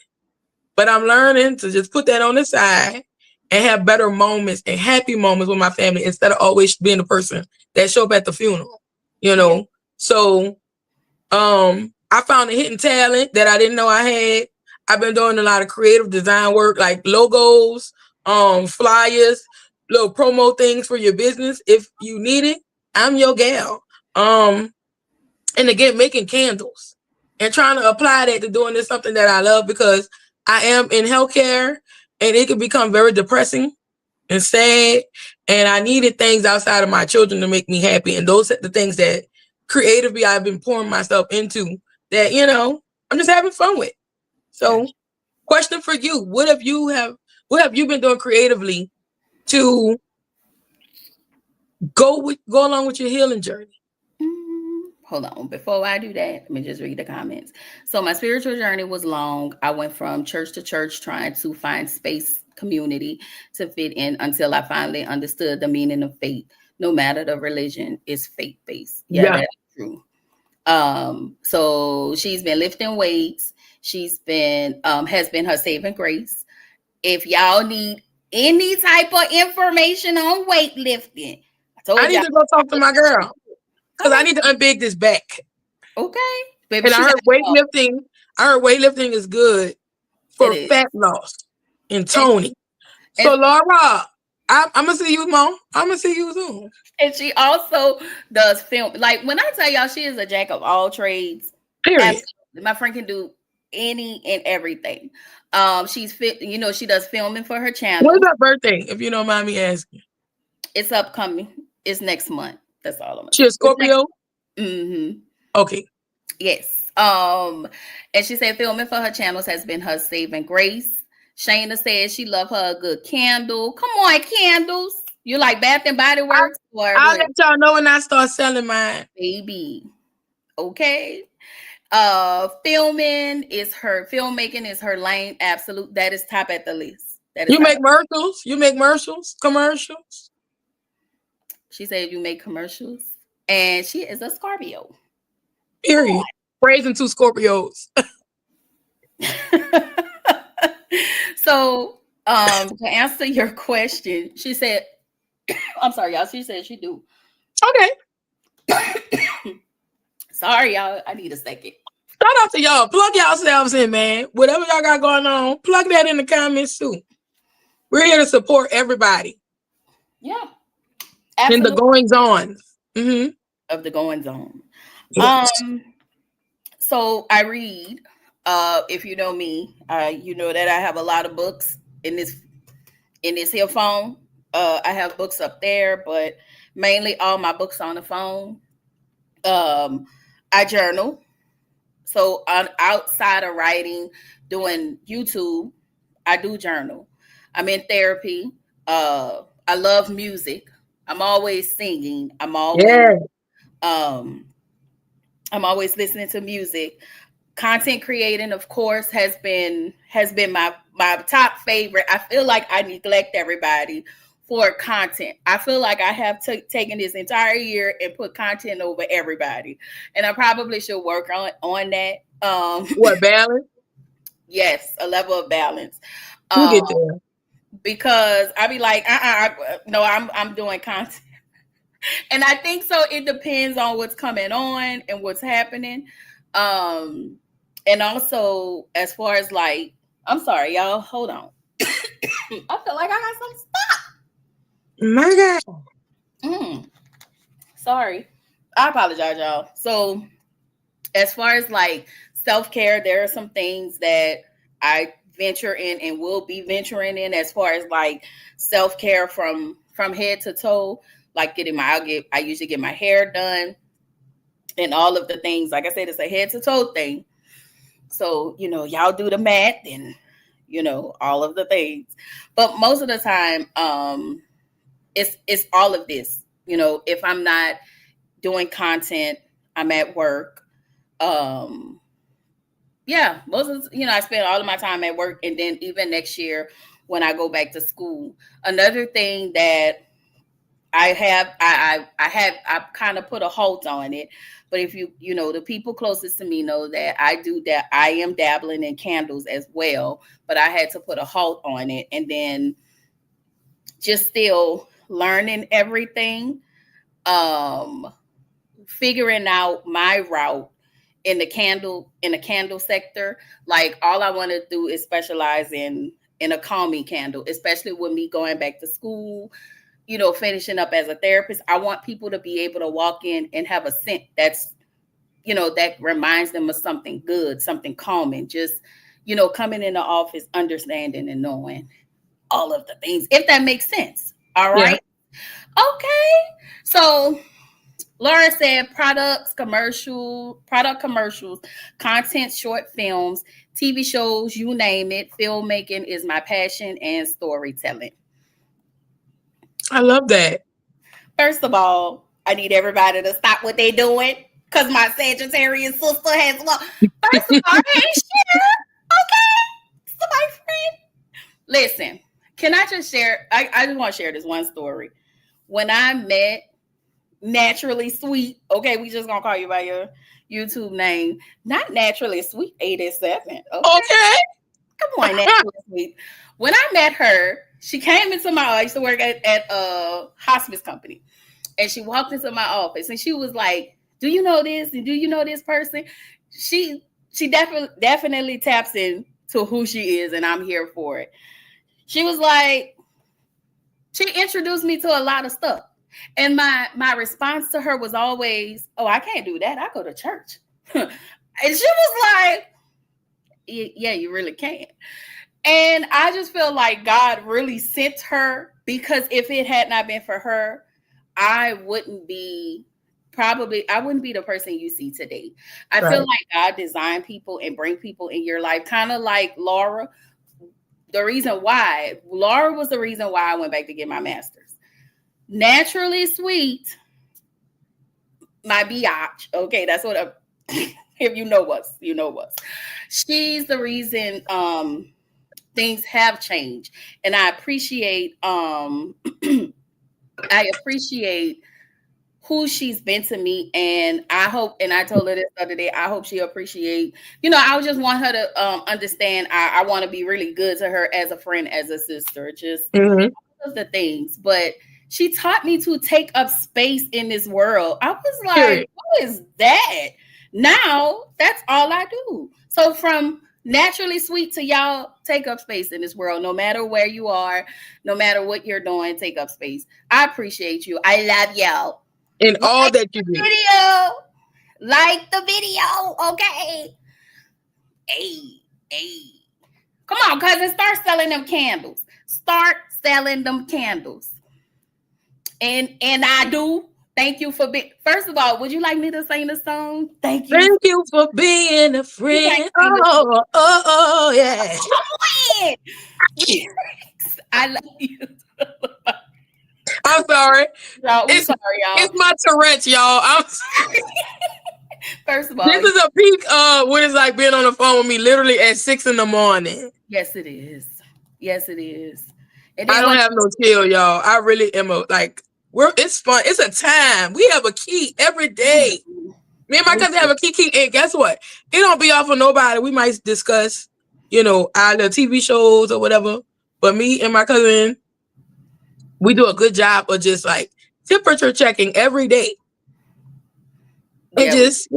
But I'm learning to just put that on the side and have better moments and happy moments with my family instead of always being the person that show up at the funeral, Yeah. So I found a hidden talent that I didn't know I had. I've been doing a lot of creative design work, like logos, flyers, little promo things for your business. If you need it, I'm your gal. And again, making candles and trying to apply that to doing this something that I love, because I am in healthcare and it can become very depressing and sad. And I needed things outside of my children to make me happy. And those are the things that creatively I've been pouring myself into that, I'm just having fun with. So, question for you. What have you been doing creatively to go along with your healing journey? Hold on. Before I do that, let me just read the comments. So my spiritual journey was long. I went from church to church trying to find space, community to fit in until I finally understood the meaning of faith. No matter the religion, is faith-based. Yeah, that's true. So she's been lifting weights. She's been has been her saving grace. If y'all need any type of information on weightlifting, I need to go talk to my girl. Because I need to unbig this back. Okay. Baby, and I heard weightlifting is good for fat loss and toning. So Laura, I'm gonna see you, Mom. I'm gonna see you soon. And she also does film. Like, when I tell y'all she is a jack of all trades. Period. Absolutely. My friend can do any and everything. She's fit, she does filming for her channel. When's her birthday, if you don't mind me asking? It's upcoming. It's next month. That's all I'm gonna say. She a Scorpio? Mm-hmm. Okay. Yes. And she said filming for her channels has been her saving grace. Shayna said she love her a good candle. Come on, candles. You like Bath and Body Works? I'll let y'all know when I start selling mine. Baby. Okay. Filmmaking is her lane. Absolute. That is top at the list. You make commercials? You make commercials? She said you make commercials. And she is a Scorpio. Period. Praising two Scorpios. So, to answer your question, she said, I'm sorry, y'all. She said she do. Okay. Sorry, y'all. I need a second. Shout out to y'all. Plug yourselves in, man. Whatever y'all got going on, plug that in the comments too. We're here to support everybody. Yeah. Absolutely. In the goings on. Mm-hmm. Of the goings on. Yes. So I read, if you know me, you know that I have a lot of books in this here phone. I have books up there, but mainly all my books on the phone. I journal. So outside of writing, doing YouTube, I do journal. I'm in therapy. I love music. I'm always singing. I'm always listening to music. Content creating, of course, has been my top favorite. I feel like I neglect everybody for content. I feel like I have taken this entire year and put content over everybody, and I probably should work on that. What, balance? Yes, a level of balance. We'll Um, get there. because I be like, no, I'm doing content, and I think so. It depends on what's coming on and what's happening, and also as far as like, I'm sorry, y'all, hold on. I feel like I got some stuff. My God. Sorry, I apologize, y'all. So as far as like self-care, there are some things that I venture in and will be venturing in as far as like self-care from head to toe, like I usually get my hair done and all of the things. Like I said, it's a head to toe thing. So, y'all do the math and all of the things. But most of the time, it's all of this. If I'm not doing content, I'm at work. Yeah, most of I spend all of my time at work, and then even next year when I go back to school. Another thing that I've kind of put a halt on it, but if the people closest to me know that I am dabbling in candles as well, but I had to put a halt on it, and then just still learning everything, figuring out my route in the candle sector. Like all I want to do is specialize in a calming candle, especially with me going back to school, finishing up as a therapist. I want people to be able to walk in and have a scent that's, that reminds them of something good, something calming, just, coming in the office, understanding and knowing all of the things, if that makes sense. All right. Yeah. Okay. So Laura said product commercials, content, short films, TV shows, you name it. Filmmaking is my passion and storytelling. I love that. First of all, I need everybody to stop what they're doing because my Sagittarius sister has one. First of all, hey, share. Okay. So my friend. Listen, can I just share? I just want to share this one story. When I met Naturally Sweet. Okay, we just gonna call you by your YouTube name. Not Naturally Sweet 87. Okay. Come on, Naturally Sweet. When I met her, she came into my I used to work at a hospice company. And she walked into my office and she was like, do you know this? And do you know this person? She definitely taps into who she is, and I'm here for it. She was like, she introduced me to a lot of stuff. And my response to her was always, oh, I can't do that. I go to church. And she was like, yeah, you really can't. And I just feel like God really sent her, because if it had not been for her, I wouldn't be the person you see today. I feel like God designed people and bring people in your life, kind of like Laura. Laura was the reason why I went back to get my master's. Naturally Sweet, my biatch. Okay, that's what if you know us, you know us. She's the reason things have changed. And I appreciate who she's been to me. And I hope, and I told her this the other day, I hope she appreciate, I just want her to understand I want to be really good to her as a friend, as a sister, just all of the things. But she taught me to take up space in this world. I was like, what is that? Now, that's all I do. So from Naturally Sweet to y'all, take up space in this world. No matter where you are, no matter what you're doing, take up space. I appreciate you. I love y'all. And all that you do. Like the video, okay? Hey. Come on, cousin, start selling them candles. Start selling them candles. And I do. Thank you for being. First of all, would you like me to sing the song? Thank you. Thank you for being a friend. Oh, yeah. I love you. I'm sorry. Sorry, y'all. It's my Tourette's, y'all. First of all, this is a peak what it's like being on the phone with me literally at 6 a.m. Yes, it is. Yes, it is. And I then don't what? have no chill, y'all. I really am it's fun. It's a time. We have a key every day. Me and my cousin have a key, and guess what? It don't be off for nobody. We might discuss, either TV shows or whatever. But me and my cousin, we do a good job of just like temperature checking every day. And Yeah, we, just,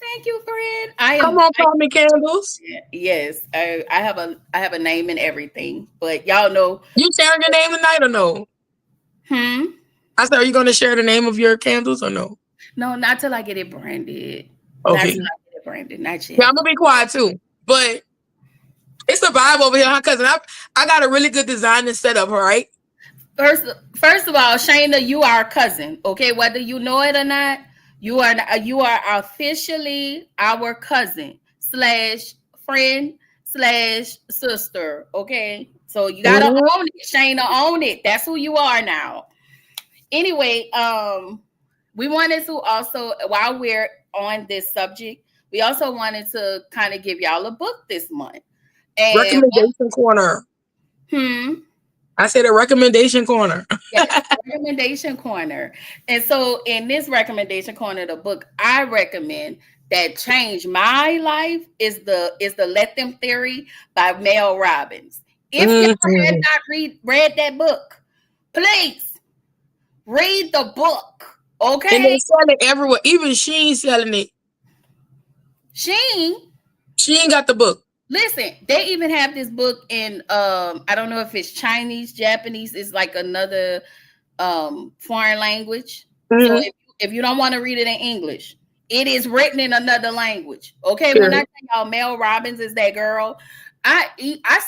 thank you, friend. I come am. on, call me candles. Yes, I have a name and everything, but y'all know. You sharing your name tonight or no? Hmm. I said, are you going to share the name of your candles or no? No, not till I get it branded. Not Okay. till I get it branded. Not Yeah, yet. I'm going to be quiet too. But it's a vibe over here, huh, cousin? I got a really good design and setup, all right? First of all, Shayna, you are a cousin. Okay, whether you know it or not, you are officially our cousin slash friend slash sister. Okay, so you gotta Mhm. own it, Shayna. Own it. That's who you are now. Anyway, we wanted to also, while we're on this subject, we also wanted to kind of give y'all a book this month. And Recommendation corner. hmm. I said a recommendation corner. Yes, recommendation corner. And so in this recommendation corner, the book I recommend that changed my life is the Let Them Theory by Mel Robbins. If y'all had Mhm. not read that book, please read the book. And they Okay? sell it everywhere. Even Sheen selling it. Sheen, Sheen got the book. listen, they even have this book in I don't know if it's Chinese, Japanese, it's like another foreign language. So Mm-hmm. if you don't want to read it in English, it is written in another language. Okay, when I Period. tell y'all Mel Robbins is that girl, I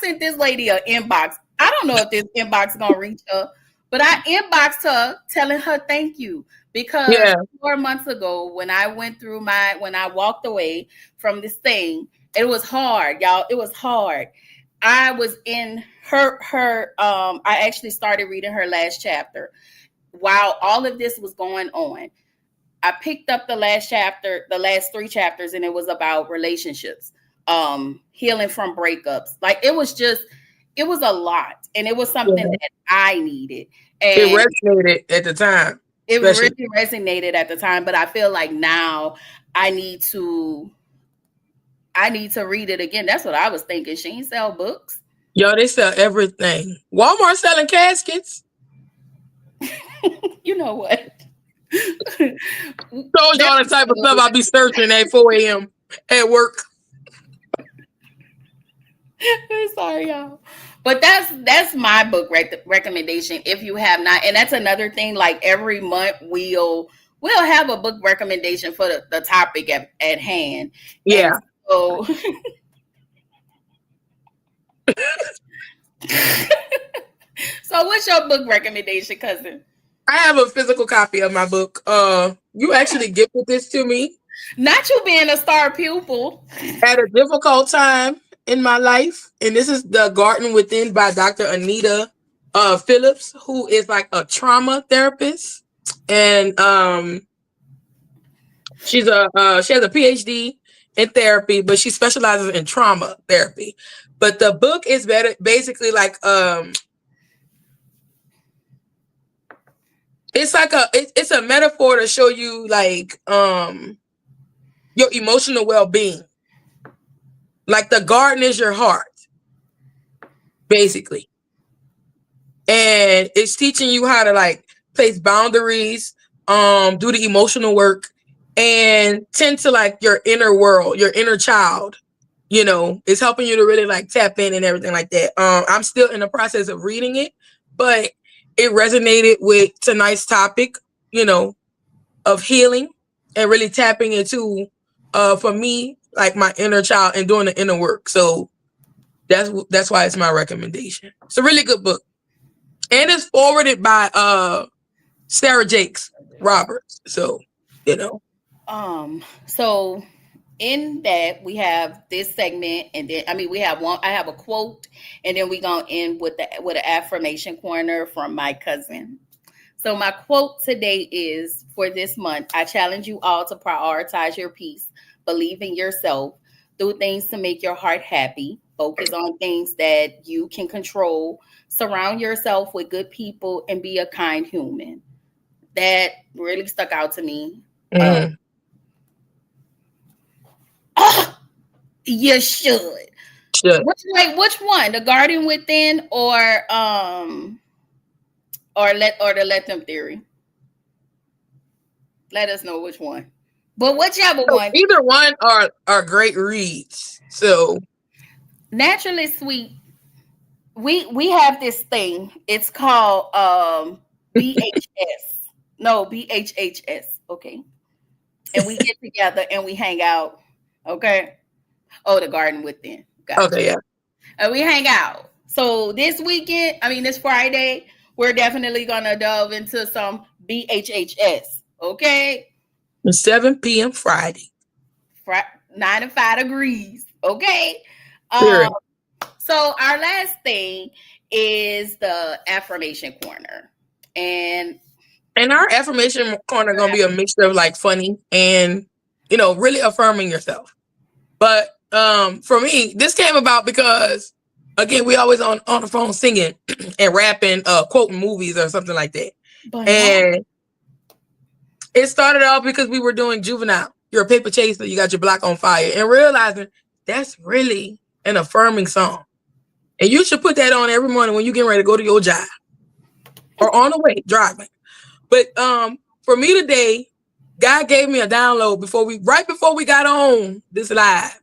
sent this lady an inbox. I don't know if this inbox is gonna reach her, but I inboxed her telling her thank you because Yeah. 4 months ago when I walked away from this thing, it was hard, y'all. It was hard. I was in her I actually started reading her last chapter while all of this was going on. I picked up the last chapter, the last three chapters, and it was about relationships, healing from breakups. Like it was a lot, and it was something Yeah. that I needed, It and resonated at the time, it especially. really resonated at the time. But I feel like now I need to I need to read it again. That's what I was thinking. She ain't sell books. Yo, they sell everything. Walmart selling caskets. You know what? Told y'all the type of stuff I be searching at 4 a.m. at work. Sorry, y'all. But that's my book recommendation. If you have not, and that's another thing. Like every month, we'll have a book recommendation for the topic at hand. And Yeah. so, so what's your book recommendation, cousin? I have a physical copy of my book. You actually gifted this to me Not you being a star pupil. at a difficult time in my life. And this is The Garden Within by Dr. Anita Phillips, who is like a trauma therapist. And she has a PhD in therapy, but she specializes in trauma therapy. But the book is basically like it's like it's a metaphor to show you like your emotional well-being. Like the garden is your heart, basically. And it's teaching you how to like place boundaries, do the emotional work, and tend to like your inner world, your inner child. It's helping you to really like tap in and everything like that. I'm still in the process of reading it, but it resonated with tonight's topic, of healing and really tapping into, for me, like my inner child and doing the inner work. So that's why it's my recommendation. It's a really good book. And it's forwarded by Sarah Jakes Roberts. So, So in that we have this segment, and then we have one. I have a quote, and then we gonna end with an affirmation corner from my cousin. So my quote today is for this month: I challenge you all to prioritize your peace, believe in yourself, do things to make your heart happy, focus on things that you can control, surround yourself with good people, and be a kind human. That really stuck out to me. Mm, Oh, you should. should. Which one? The Garden Within or the Let Them theory? Let us know which one. But whichever So one. either one are great reads. So Naturally Sweet. We have this thing. It's called BHS. No, BHHS. Okay. And we get together and we hang out. Okay. Oh, the Garden Within. Gotcha. okay, yeah. And we hang out. So this weekend, I mean this Friday, we're definitely gonna delve into some BHHS. Okay. 7 p.m. Friday. 9 to 5 degrees. Okay. Um, Period. so our last thing is the affirmation corner. And And our affirmation corner gonna be a mixture of like funny and really affirming yourself. But for me, this came about because again, we always on the phone singing and rapping, quoting movies or something like that. but And it started off because we were doing Juvenile. You're a paper chaser, you got your block on fire, and realizing that's really an affirming song. And you should put that on every morning when you get ready to go to your job or on the way driving. But for me today, God gave me a download right before we got on this live.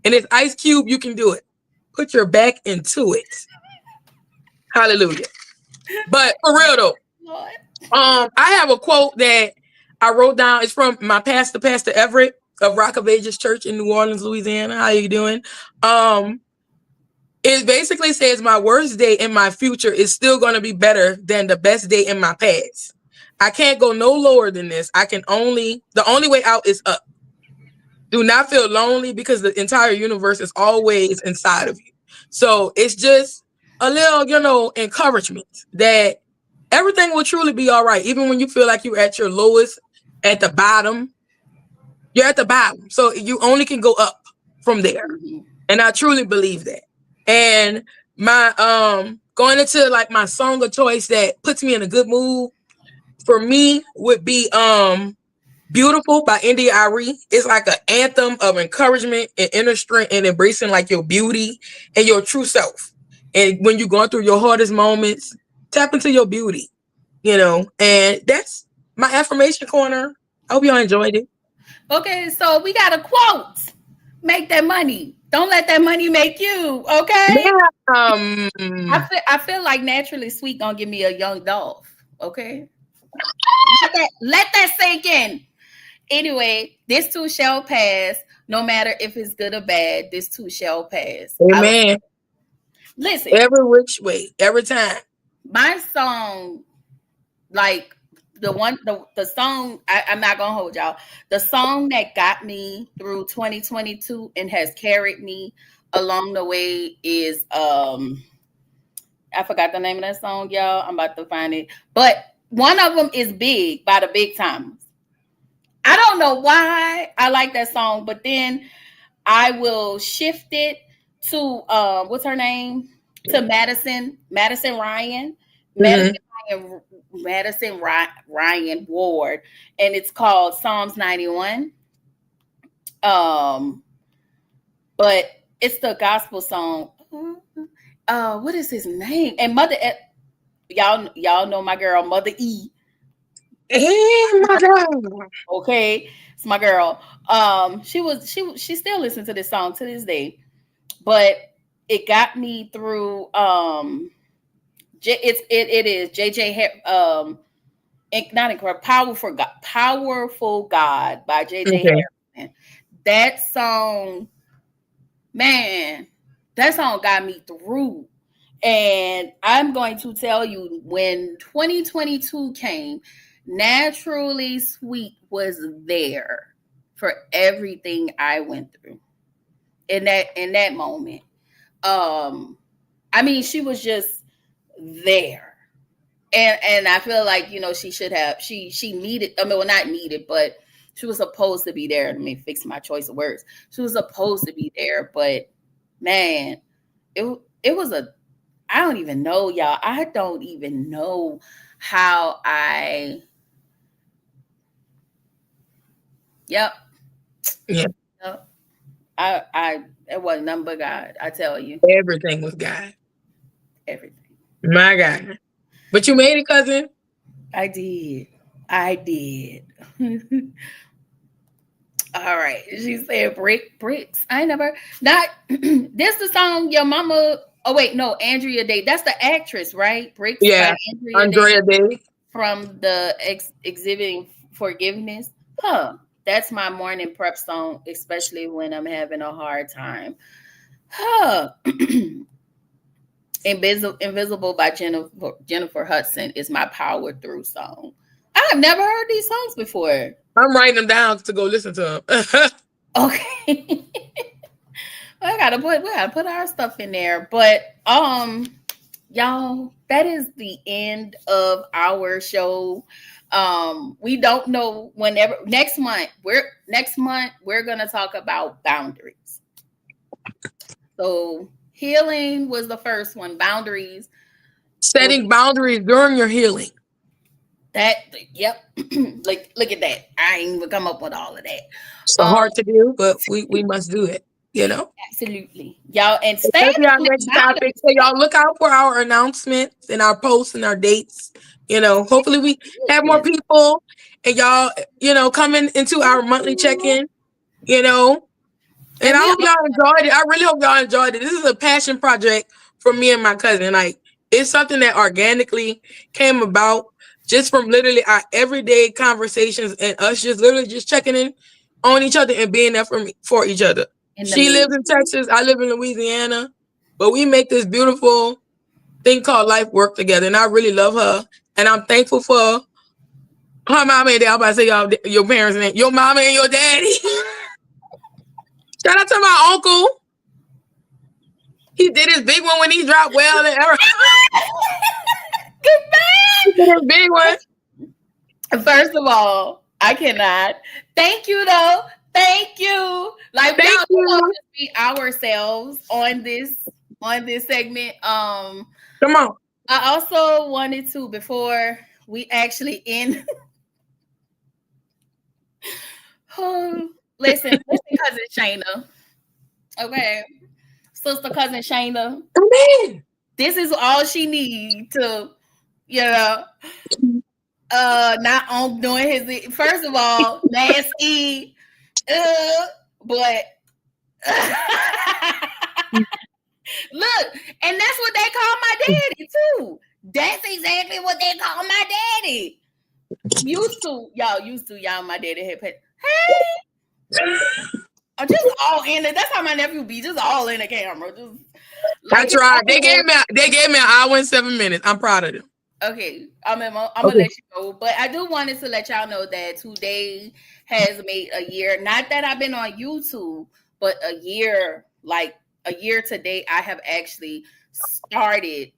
And it's Ice Cube, you can do it. Put your back into it. Hallelujah. But for real though, Lord. I have a quote that I wrote down. It's from my pastor, Pastor Everett of Rock of Ages Church in New Orleans, Louisiana. How you doing? It basically says my worst day in my future is still going to be better than the best day in my past. I can't go no lower than this. The only way out is up. Do not feel lonely because the entire universe is always inside of you. So it's just a little, encouragement that everything will truly be all right. Even when you feel like you're at your lowest, at the bottom, you're at the bottom. So you only can go up from there. Mm-hmm. And I truly believe that. And my going into like my song of choice that puts me in a good mood for me would be Beautiful by India Arie. It's like an anthem of encouragement and inner strength and embracing like your beauty and your true self. And when you're going through your hardest moments, tap into your beauty, and that's my affirmation corner. I hope y'all enjoyed it. Okay, so we got a quote. Make that money. Don't let that money make you. Okay. Yeah, I feel like Naturally Sweet gonna give me a young Dolph. Okay. Let that sink in. Anyway, this too shall pass. No matter if it's good or bad, this too shall pass. Amen. Listen, Every which way, every time. my song, like the song, I'm not gonna hold y'all. The song that got me through 2022 and has carried me along the way is I forgot the name of that song, y'all. I'm about to find it, but one of them is Big by the Big Timers. I don't know why I like that song, but then I will shift it to what's her name? To Madison Ryan. Mm-hmm. Madison Ryan Ward, and it's called Psalms 91. But it's the gospel song. What is his name? And y'all know my girl, Mother E. Hey, my God. Okay, it's my girl. She still listens to this song to this day, but it got me through. It is JJ. Not incredible, powerful God by JJ Okay. Harrison. That song, man, that song got me through. And I'm going to tell you, when 2022 came, Naturally Sweet was there for everything I went through in that moment. I mean, she was just there. And I feel like, she should have, she needed, I mean, well, not needed, but she was supposed to be there. Let me fix my choice of words. She was supposed to be there, but man, it was a, I don't even know, y'all. I don't even know how yep. Yeah. Yep. It wasn't nothing but God. I tell you, Everything was God. everything. My God. But you made it, cousin. I did. I did. All right. She said bricks. I never not this the song your mama. Oh wait, no, Andrea Day. That's the actress, right? Bricks by Yeah. Andrea Day Andrea Day. from the exhibiting forgiveness. Huh. That's my morning prep song, especially when I'm having a hard time. Huh. Invisible by Jennifer Hudson is my power through song. I've never heard these songs before. I'm writing them down to go listen to them. Okay. We gotta put our stuff in there. But y'all, that is the end of our show. We don't know whenever next month we're gonna talk about boundaries. So healing was the first one. Boundaries will Setting be boundaries during your healing. that. Yep. Like look at that. I ain't even come up with all of that. It's so Um, hard to do, but we must do it, you know? absolutely, y'all, and That's our standing next in topic. So y'all look out for our announcements and our posts and our dates. You know, hopefully we have more boundaries. people and y'all, coming into our monthly check-in, you know. And And I we hope y'all enjoyed it. I really hope y'all enjoyed it. This is a passion project for me and my cousin. Like, it's something that organically came about just from literally our everyday conversations and us just literally just checking in on each other and being there for each other. in the She lives mix. in Texas. I live in Louisiana. But we make this beautiful thing called life work together. And I really love her. And I'm thankful for her mama and dad. I'm about to say y'all, your parents' name. Your mama and your daddy. Shout out to my uncle. He did his big one when he dropped well and everything. He did his big one. First of all, I cannot. Thank you though. Thank you. Like Thank y'all, we gonna you. just be ourselves on this segment. Come on. I also wanted to before we actually end. Oh, listen, cousin Shayna. Okay, sister cousin Shayna. Come in. This is all she need to, you know, not on doing his. First of all, nasty, but look, and that's what they call my daddy too. That's exactly what they call my daddy. Y'all, my daddy had put, hey, I'm just all in it. That's how my nephew be, just all in the camera. Just I like it's tried. They over. gave me an hour and 7 minutes. I'm proud of them. Okay, I'm gonna Okay. let you go, but I do wanted to let y'all know that today has made a year. Not that I've been on YouTube, but a year, like a year today, I have actually started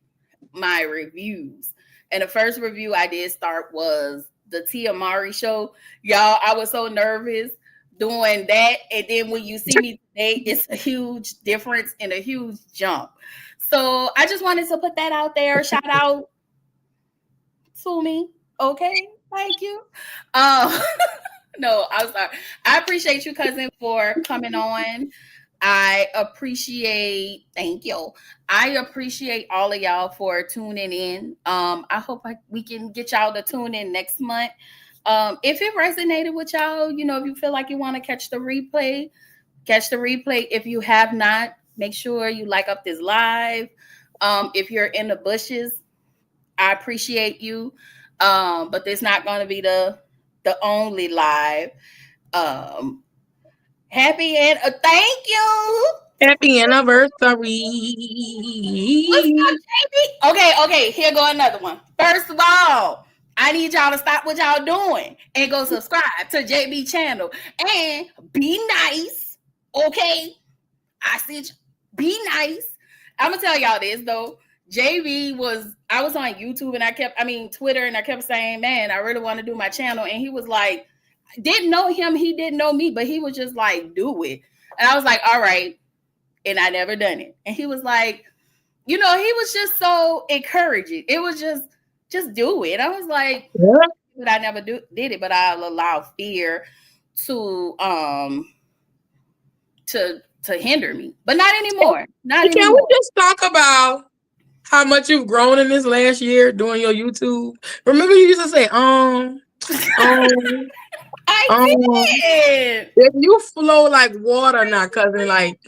my reviews. And the first review I did start was the Tia Mari show. Y'all, I was so nervous doing that, and then when you see me today, it's a huge difference and a huge jump. So I just wanted to put that out there. Shout out to me. Okay. Thank you. Um, no, I'm sorry. I appreciate you, cousin, for coming on. Thank you. I appreciate all of y'all for tuning in. I hope we can get y'all to tune in next month. If it resonated with y'all, if you feel like you want to catch the replay, catch the replay. If you have not, make sure you like up this live. If you're in the bushes, I appreciate you. But this not going to be the only live. Happy and thank you. Happy anniversary. What's up, JB? Okay. Here go another one. First of all, I need y'all to stop what y'all doing and go subscribe to JB channel and be nice. Okay, I said be nice. I'm gonna tell y'all this though. I was on YouTube and Twitter, and I kept saying, man, I really want to do my channel. And he was like, didn't know him, he didn't know me, but he was just like, do it. And I was like, all right, and I never done it. And he was like, he was just so encouraging. It was just do it. I was like, but I never did it, but I'll allow fear to to hinder me. But not anymore. Not Can anymore. we just talk about how much you've grown in this last year doing your YouTube? Remember you used to say, I did. If you flow like water now, cousin, like,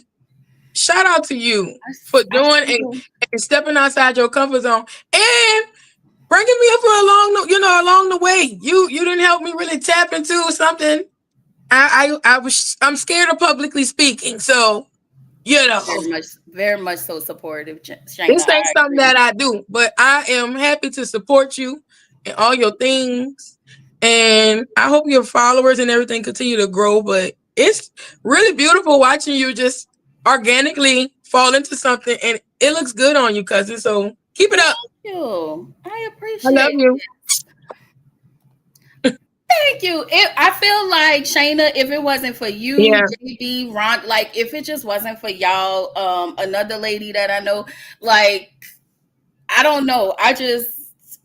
shout out to you for doing and stepping outside your comfort zone and bringing me up for along the way. You didn't help me really tap into something. I'm scared of publicly speaking, so very much so supportive, Shayna. This ain't something that I do, but I am happy to support you in all your things. And I hope your followers and everything continue to grow. But it's really beautiful watching you just organically fall into something, and it looks good on you, cousin. So keep it up. Thank you. I appreciate I love you. Thank you. I feel like, Shayna, if it wasn't for you, JB, Ron, like if it just wasn't for y'all, another lady that I know, like, I don't know.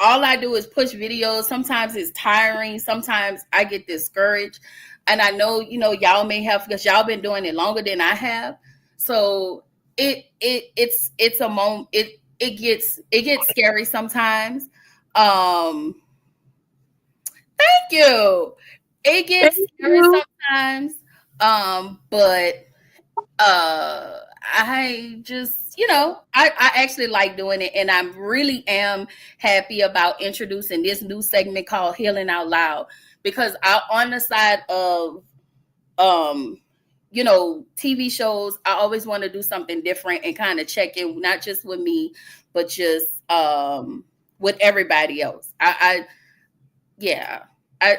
All I do is push videos. Sometimes it's tiring. Sometimes I get discouraged. And I know, y'all may have, because y'all been doing it longer than I have. So it's a moment. It gets scary sometimes. Thank you. It gets scary sometimes. But I just, I actually like doing it, and I really am happy about introducing this new segment called Healing Out Loud, because on the side of TV shows, I always want to do something different and kind of check in, not just with me, but just with everybody else. I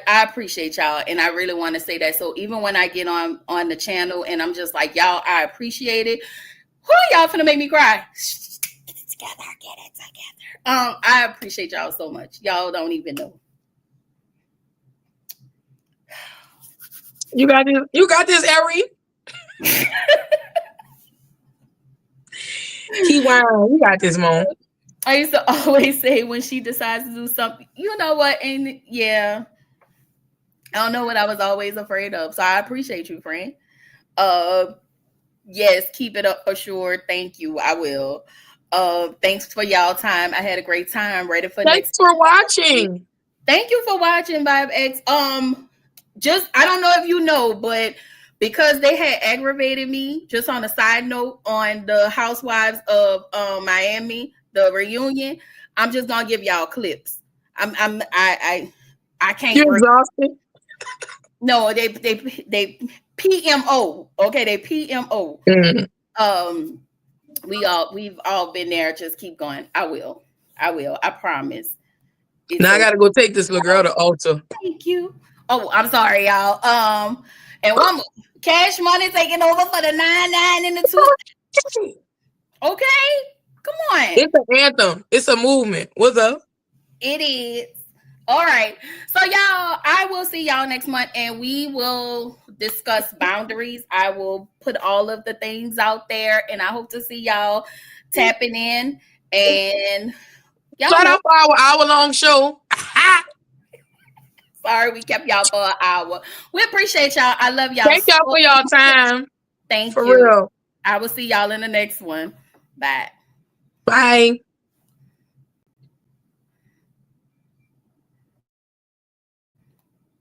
appreciate y'all, and I really want to say that. So even when I get on the channel and I'm just like, y'all, I appreciate it. Who are y'all finna make me cry? Get it together. I appreciate y'all so much. Y'all don't even know. You got this, Ari. Kiwan, you got this, Mom. I used to always say when she decides to do something, you know what? And I don't know what I was always afraid of. So I appreciate you, friend. Yes, keep it up for sure. Thank you. I will. Thanks for y'all time. I had a great time. Ready for Thanks for watching. Thank you for watching, Vibe X. Just I don't know if you know, but because they had aggravated me, just on a side note, on the Housewives of Miami, the reunion, I'm just gonna give y'all clips. I can't. You're exhausted. No, they PMO. Okay, they PMO. Mm-hmm. We've all been there. Just keep going. I will. I promise. Now I gotta go take this little girl to altar. Thank you. Oh, I'm sorry, y'all. And one more. Cash Money taking over for the 99 and the 2. Okay, come on. It's an anthem. It's a movement. What's up? It is. All right. So y'all, I will see y'all next month, and we will discuss boundaries. I will put all of the things out there, and I hope to see y'all tapping in. And y'all shout out for our hour-long show. Sorry, we kept y'all for an hour. We appreciate y'all. I love y'all. Thank y'all for y'all time. Thank you. For you. real. I will see y'all in the next one. Bye. Bye.